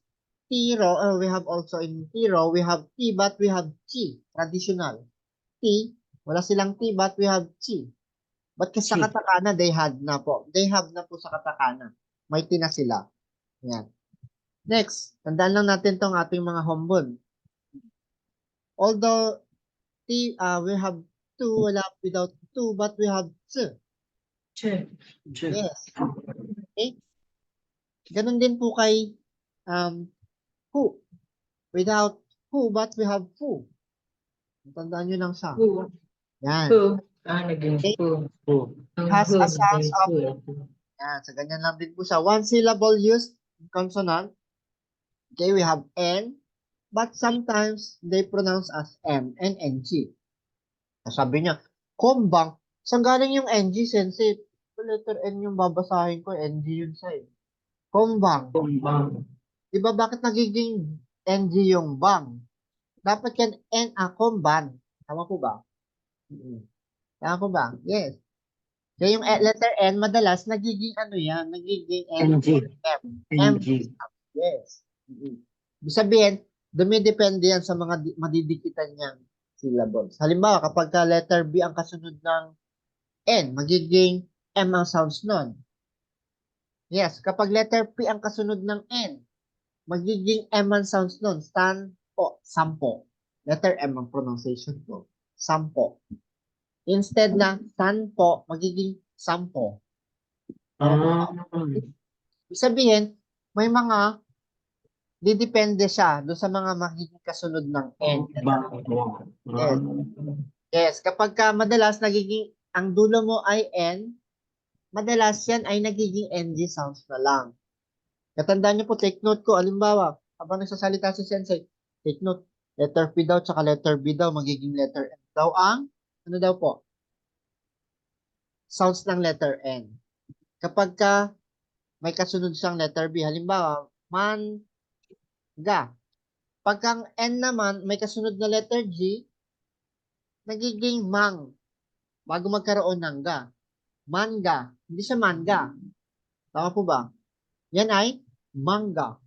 T row, we have also in T row, we have T, but we have Chi. Traditional. T, wala silang T, but we have Chi. But kasi sa Si. katakana, they had na po. They have na po sa katakana. Mighty na sila. Yan. Next, tandaan lang natin tong ating mga hombon. Although we have two, wala without two, but we have tsu. Che. Yes. Okay? Ganun din po kay who. Without who, but we have fu. Tandaan nyo lang siya. Who. Yan. Who. Naging Okay. who. Ang Has who a sounds naging of, who. yan, so ganyan lang din po siya. One syllable used consonant. Okay, we have N, but sometimes they pronounce as M and NG. Sabi niya, kombang, saan galing yung NG, sensei? Letter N yung babasahin ko, NG yun sa kombang. Kumbang. Diba bakit nagiging NG yung bang? Dapat yan komban. Tama po ba? Tama po ba? Yes. Kaya yung letter N, madalas nagiging ano yan, nagiging NG. M. NG. Yes. Ibig sabihin, dumidepende yan sa mga madidikitan niyang syllables. Halimbawa, kapag ka letter B ang kasunod ng N, magiging M ang sounds nun. Yes, kapag letter P ang kasunod ng N, magiging M ang sounds nun. Sampo. Letter M ang pronunciation ko. Sampo. Instead na sanpo, magiging sampo. Ibig sabihin, may mga didepende siya doon sa mga magiging kasunod ng N. Yes. Yes, kapag ka madalas nagiging, ang dulo mo ay N, madalas yan ay nagiging NG sounds na lang. Katandaan niyo po, take note ko, alimbawa, habang nagsasalita si Sensei, take note, letter P daw, tsaka letter B daw, magiging letter N daw ang, ano daw po? Sounds ng letter N. Kapag ka may kasunod siyang letter B, halimbawa, ga. Pagka ang N naman, may kasunod na letter G, nagiging mang. Bago magkaroon ng ga. Manga. Hindi siya manga. Tama po ba? Yan ay manga.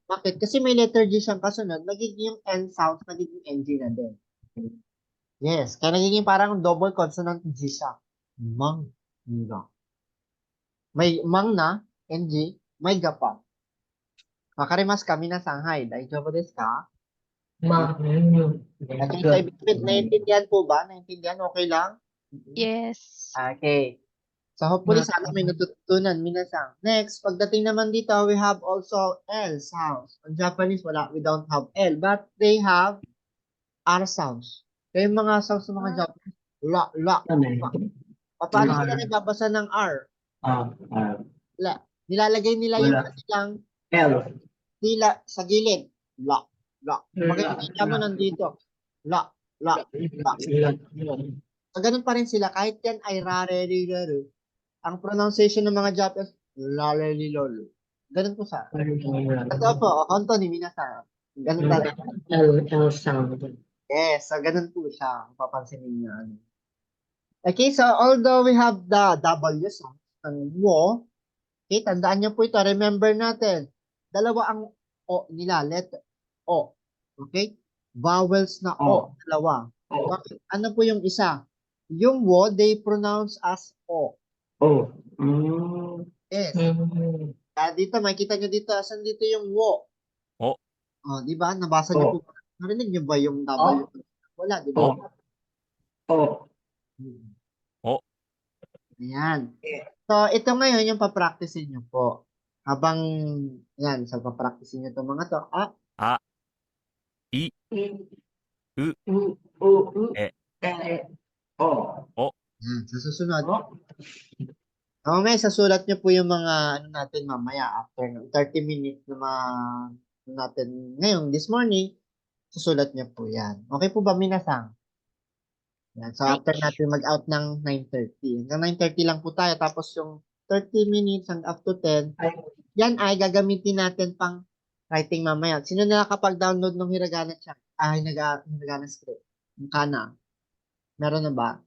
Bakit? Kasi may letter G siyang kasunod, nagiging yung N sound, nagiging NG na din. Yes. Kaya nagiging parang double consonant G siya. Manga. May mang na, NG, may ga pa. Makarimas kami na Shanghai. Daijoubu desu ka? Okay, so naiintindihan po ba? Naiintindihan? Okay lang? Yes. Okay. So hopefully sana may natutunan minasang. Next, pagdating naman dito, we have also L sounds. On Japanese, we don't have L, but they have R sounds. Kaya yung mga sounds ng mga Japanese, la. Paano sila nagbabasa ng R? La. Nilalagay nila yung kanilang dila sa gilid. La. Magkakita mo nandito. La. So, ganun pa rin sila. Kahit yan ay rare-rare. Ang pronunciation ng mga Japanese, lalelilolo. Ganun po siya. Ito po, honto ni minasa. Ganun talaga. L sound. Yes, so ganun po siya. Papansinin niyo. Okay, so although we have the W sound ng wo, okay, tandaan niyo po ito. Remember natin, dalawa ang O nila. Letter O. Okay? Vowels na O. Dalawa. Bakit? Ano po yung isa? Yung wo, they pronounce as O. Yes. Kaya dito, makikita nyo dito, asan dito yung wo? O. Di ba? Nabasa nyo po. Narinig nyo ba yung W? Wala, di ba? O. Ayan. So, ito ngayon yung papracticein nyo po. Habang, yan, so papracticein nyo itong mga to. I. Yan, sa susunod. Mamaya, sasulat nyo po yung mga, ano natin mamaya, after ng 30 minutes na natin ngayon, this morning, susulat nyo po yan. Okay po ba, minasang? Yan. So, after natin mag-out ng 9:30. Hanggang 9:30 lang po tayo. Tapos yung 30 minutes and up to 10, yan ay gagamitin natin pang writing mamaya. Sino nakakapag-download ng Hiragana chat? Hiragana script. Yung kana. Meron na ba?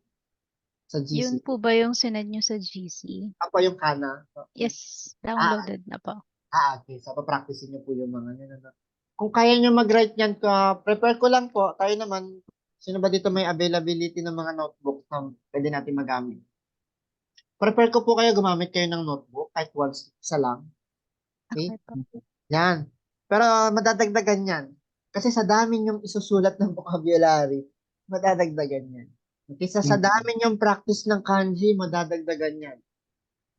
Sa GC. Yun po ba yung sinend nyo sa GC? Ako yung kana. Yes, downloaded na po. Okay. So, papracticein nyo po yung mga nyo. Kung kaya nyo mag-write yan, prepare ko lang po. Tayo naman, sino ba dito may availability ng mga notebook na pwede natin magamit? Prepare ko po kayo, gumamit kayo ng notebook, kahit once, isa lang. Okay? Okay po. Yan. Pero madadagdagan yan. Kasi sa dami yung isusulat ng vocabulary, madadagdagan yan. Okay? Sa dami yung practice ng kanji, madadagdagan yan.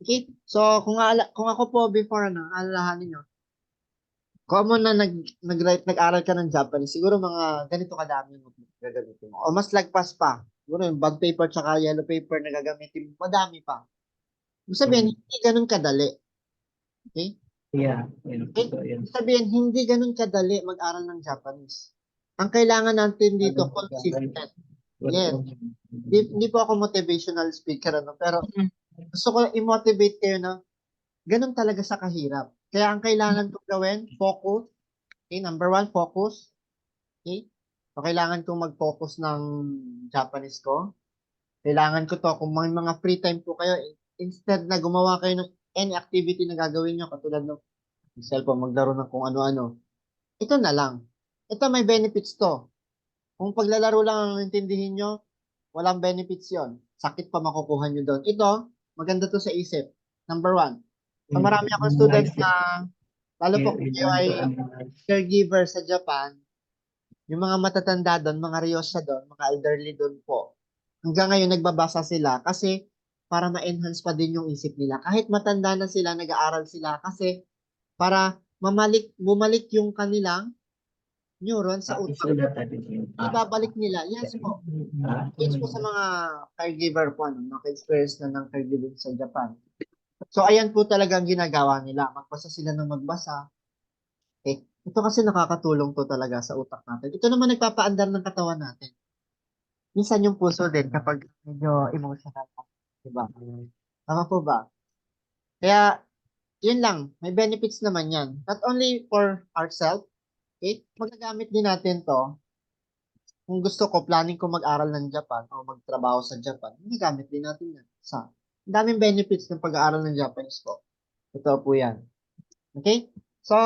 Okay? So, kung ako po before, alalahanin nyo, common na nag-aral ka ng Japanese, siguro mga ganito kadami mo gagamitin mo. O mas lagpas pa. Siguro yung bond paper tsaka yellow paper na gagamitin mo, madami pa. Ibig sabihin, hindi ganun kadali. Okay? Yeah. Yun. Eh, So, yun. ibig sabihin, hindi ganun kadali mag-aral ng Japanese. Ang kailangan natin dito, consistent. Yes. Hindi po ako motivational speaker, pero gusto ko i-motivate kayo na ganun talaga sa kahirap. Kaya ang kailangan kong gawin, focus. Okay, number 1, focus. Okay? So, kailangan kong mag-focus ng Japanese ko. Kailangan ko to, kung may mga free time po kayo, instead na gumawa kayo ng any activity na gagawin nyo, katulad ng cellphone, maglaro ng kung ano-ano. Ito na lang. Ito may benefits to. Kung paglalaro lang ang intindihin nyo, walang benefits yon. Sakit pa makukuha nyo doon. Ito, maganda to sa isip. Number 1. So, marami akong students na, lalo po kung kayo ay caregiver sa Japan, yung mga matatanda doon, mga ryosa doon, mga elderly doon po. Hanggang ngayon, nagbabasa sila kasi para ma-enhance pa din yung isip nila. Kahit matanda na sila, nag-aaral sila kasi para bumalik yung kanilang neuron sa utak. Ibabalik nila. Yes po. Yes po sa mga caregiver po, naka-experience na ng caregiver sa Japan. So, ayan po talaga ang ginagawa nila. Magbasa sila ng magbasa. Ito kasi nakakatulong to talaga sa utak natin. Ito naman nagpapaandar ng katawan natin. Minsan yung puso din kapag medyo emotional. Diba? Tama po ba? Kaya, yun lang. May benefits naman yan. Not only for ourselves, okay? Magagamit din natin to. Kung gusto ko, planning ko mag-aral ng Japan o magtrabaho sa Japan, magagamit din natin yan. Ang daming benefits ng pag-aaral ng Japanese po. Ito po yan. Okay? So,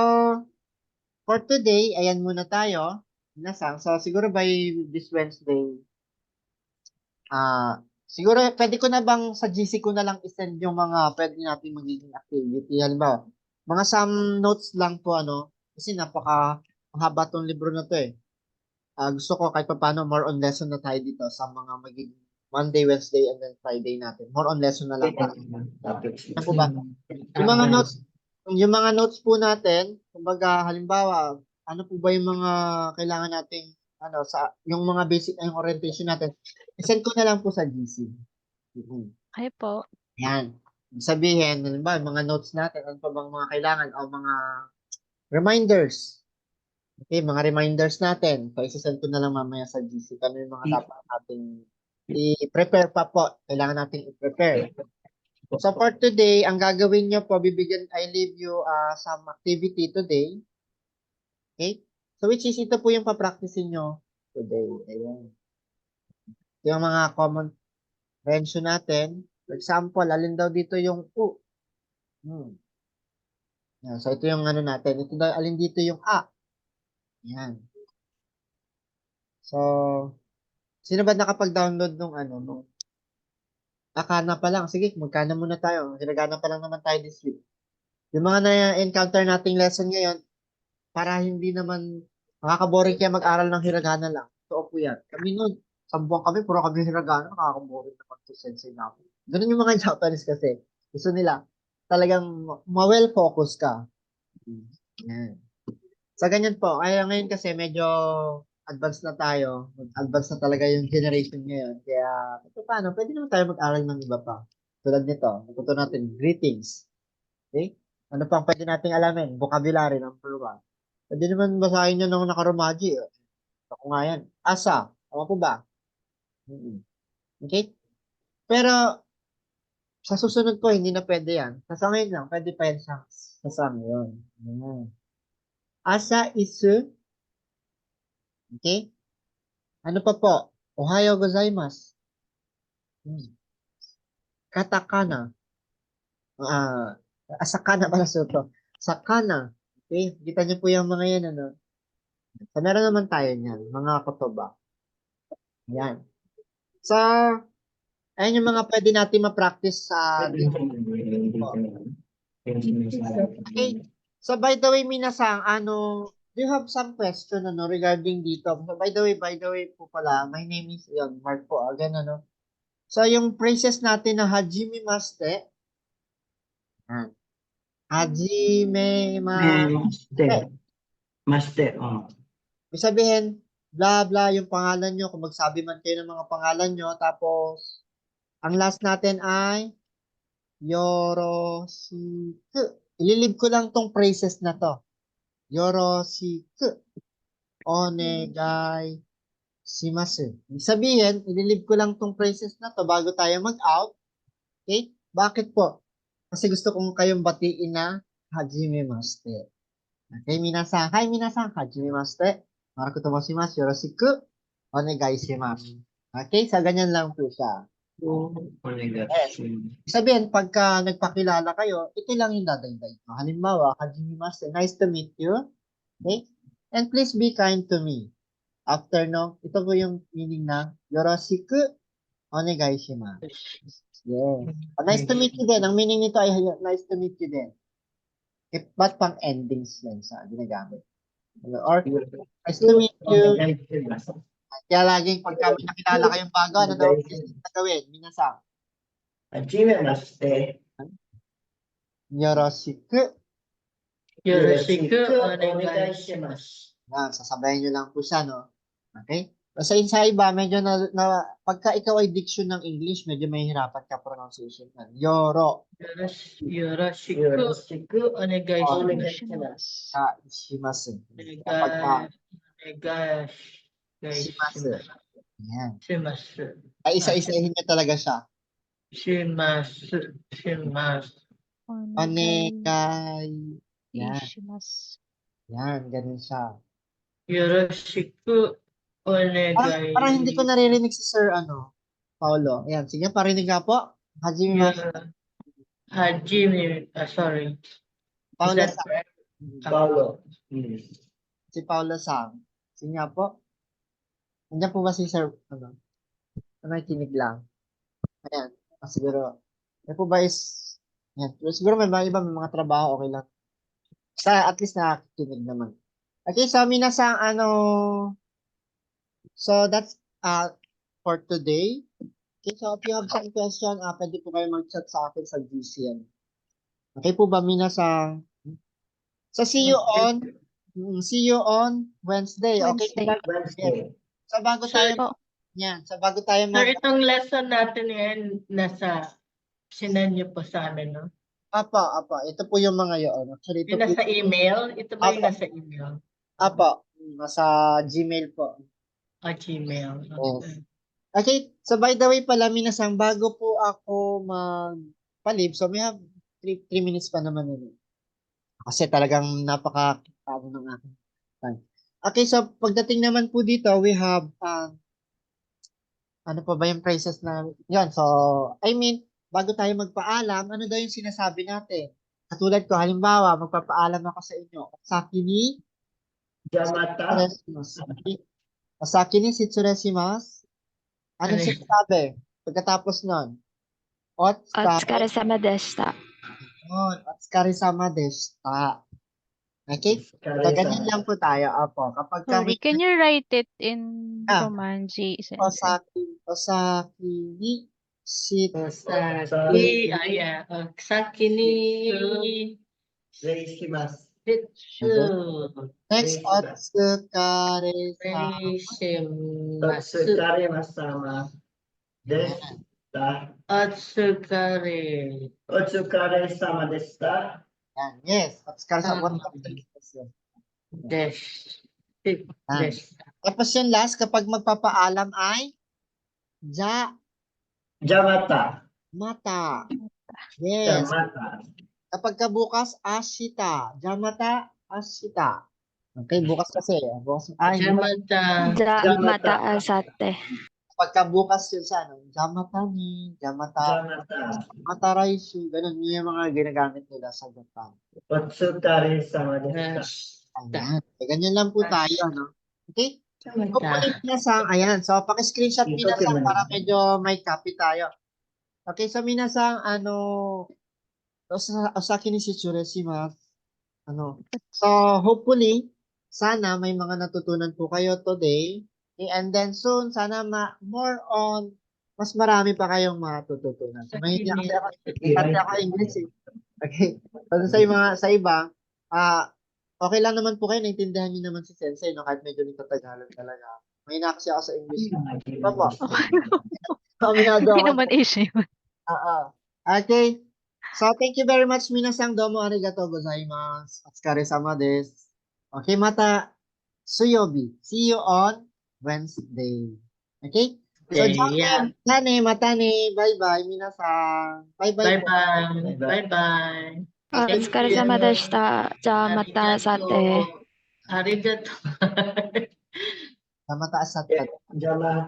for today, ayan muna tayo. So, siguro by this Wednesday, siguro pwede ko na bang sa GC ko na lang isend yung mga pwede natin magiging activity. Halimbawa, mga some notes lang po, kasi mahaba tong libro na to eh. Gusto ko kahit paano more on lesson na tayo dito sa mga magiging Monday, Wednesday, and then Friday natin. More on lesson na lang tayo. Ano po ba? Yung mga notes po natin, kumbaga halimbawa, ano po ba yung mga kailangan nating yung mga basic yung orientation natin. I-send ko na lang po sa GC. Okay po. Yan. Sabihin, halimbawa, mga notes natin, ano pa bang mga kailangan o mga reminders. Okay, mga reminders natin. So, isi-send ko na lang mamaya sa GC. Kano yung mga dapat nating i-prepare pa po. Kailangan nating i-prepare. So, for today, ang gagawin nyo po, I leave you some activity today. Okay? So, which is, ito po yung papracticein nyo today. Ayan. Ito yung mga common mention natin. For example, alin daw dito yung U. Yan. So, ito yung natin. Ito daw, alin dito yung A. Yan. So, sino ba nakapag-download nung Akana pa lang. Sige, magkana muna tayo. Hiragana pa lang naman tayo this week. Yung mga na-encounter nating lesson ngayon, para hindi naman makakaboring kaya mag-aral ng hiragana lang. So, po yan. Kami nun, sambuang kami, puro kami hiragana, nakakaboring naman to sensei na ako. Ganun yung mga Japanese kasi. Gusto nila, talagang ma-well-focus ka. Yan. Sa ganyan po, kaya ngayon kasi medyo advanced na tayo. Advanced na talaga yung generation ngayon. Kaya, paano, pwede naman tayo mag-aral ng iba pa. Tulad nito, natuto natin, greetings. Okay? Ano pang pwede nating alamin? Vocabulary, number 1. Pwede naman basahin nyo nung nakaromaji. Ako nga yan. Asa. Tama po ba? Okay? Pero, sa susunod po, hindi na pwede yan. Sa ngayon lang, pwede pa yan sa ngayon. Asa isu. Okay? Ano pa po? Ohayo gozaimasu. Katakana. Asakana pala suto. Sakana. Okay? Kita niyo po yung mga yan, So, meron naman tayo niyan. Mga kotoba. Yan. Sa Ayan yung mga pwede natin ma-practice sa Okay. So by the way, minasang, do you have some question regarding dito? So by the way po pala, my name is Mark po, again So yung phrases natin na hajime maste. Hajime maste. Master. Oh. Ibig sabihin, blah blah yung pangalan nyo, kung magsabi man kayo ng mga pangalan nyo, tapos ang last natin ay yoroshiku. Ililib ko lang tong phrases na to. Yoroshiku onegai shimasu. Ibig sabihin, ililib ko lang tong phrases na to bago tayo mag-out. Okay? Bakit po? Kasi gusto kong kayong batiin na hajimemashite. Okay, minasan. Hi, minasan. Hajimemashite. Marako tomoshimasu. Yoroshiku onegai shimasu. Okay, sa ganyan lang po siya. Sabihin, pagka nagpakilala kayo, ito lang yung dadagdag. Halimbawa, hajimemashite, nice to meet you. Okay? And please be kind to me. After ito po yung meaning na yoroshiku onegai shimasu. Yeah. Nice to meet you din. Ang meaning nito ay nice to meet you din. Ba't pang endings lang sa ginagamit? Or, nice to meet you. Kaya laging pagka may nakilala kayong bago, ano daw na gawin? Minasang. Hajimemashite. Yoroshiku. Yoroshiku onegai shimasu. Yan, sasabayan nyo lang po siya, no? Okay? Sa iba, medyo pagka ikaw ay diction ng English, medyo mahihirapan ka pronunciation. Yoroshiku onegai shimasu. Shimasu. Onegai Shimasu. Yan. shimasu. Ay, isa-isahin niya talaga siya. Shimasu. Onegai. Yan. Ishimasu. Yan, ganun siya. Yoroshiku onegai. Parang hindi ko naririnig si Sir, Paolo. Ayan, sige, parinig nga po. Hajime Sorry. Paolo Is that Sang. correct? Paulo. Si Paolo Sang. Sige nga po. Nandiyan po ba si Sir, nakikinig lang. Ayan, siguro. Yan po ba yan. Siguro may mga trabaho, okay lang. At least nakikinig naman. Okay, so minasang, so that's, for today. Okay, so if you have some question, pwede po kayo mag-chat sa akin sa GCN. Okay po ba, minasang? So see you on Wednesday. Okay, Wednesday. so bago tayo, Sir, itong lesson natin yan, sinan niyo po sa amin, no? Apa, ito po yung mga yun. Actually, ito Yung nasa email? Ito ba yung Apa. nasa email? nasa Gmail po. Gmail. Yes. Okay, so by the way pala, minasang bago po ako magpalib, so may have 3 minutes pa naman yun. Kasi talagang ng aking time. Okay, so pagdating naman po dito, we have, ano pa ba yung phrases na, yun, so, bago tayo magpaalam, ano daw yung sinasabi natin? Katulad ko, halimbawa, magpapaalam ako sa inyo. Osaki ni Jamata. Osaki ni Shitsuresimasu. Anong sinasabi? Pagkatapos nun? Otsukaresama deshita. Otsukaresama deshita. Okay? So, ganyan lang po tayo. Apo, kapag Sorry, kami, can you write it in Romanji, Sensei? Osaki ni Osaki, Osaki ni Reishimasu. Next, Otsukaresama deshita. Otsukaresama deshita. Yan, yes. Otsukaresama. Tapos yung last, kapag magpapaalam ay Jamata. mata. Yes. Jamata. Kapag bukas, ashita. Jamata, ashita. Okay, bukas kasi. Mata asate. Kapag bukas yun sa Jamata ni, Jamata, Jamata. Mataraisu, ganun yung mga ginagamit nila sa Japan. Otsukaresama deshita. Ayan. Ganyan lang po tayo, no? Okay? Hopefully, minasang, ayan. So, paki-screenshot minasang para medyo may copy tayo. Okay, so minasang, osaki ni shitsuresimasu. So hopefully, sana may mga natutunan po kayo today. Okay, and then soon, sana more on, mas marami pa kayong matututunan. So, mahilig ako English eh. Okay. So, sa iba, okay lang naman po kayo, naintindihan niyo naman si Sensei, no? Kahit medyo nagtatagalog talaga. May kasi ako sa English. Opo. Aminado Hindi ako. naman issue. Okay. So, thank you very much, minasang domo arigatou gozaimasu. Otsukare-sama desu. Okay, mata suyobi. See you on Wednesday. Okay? So, Yeah. mata ne. Bye-bye, minasang. Bye-bye. Bye-bye. Bye-bye. お疲れ様でした。じゃあまた明後日。 Arigato. Sa mataas at Jama.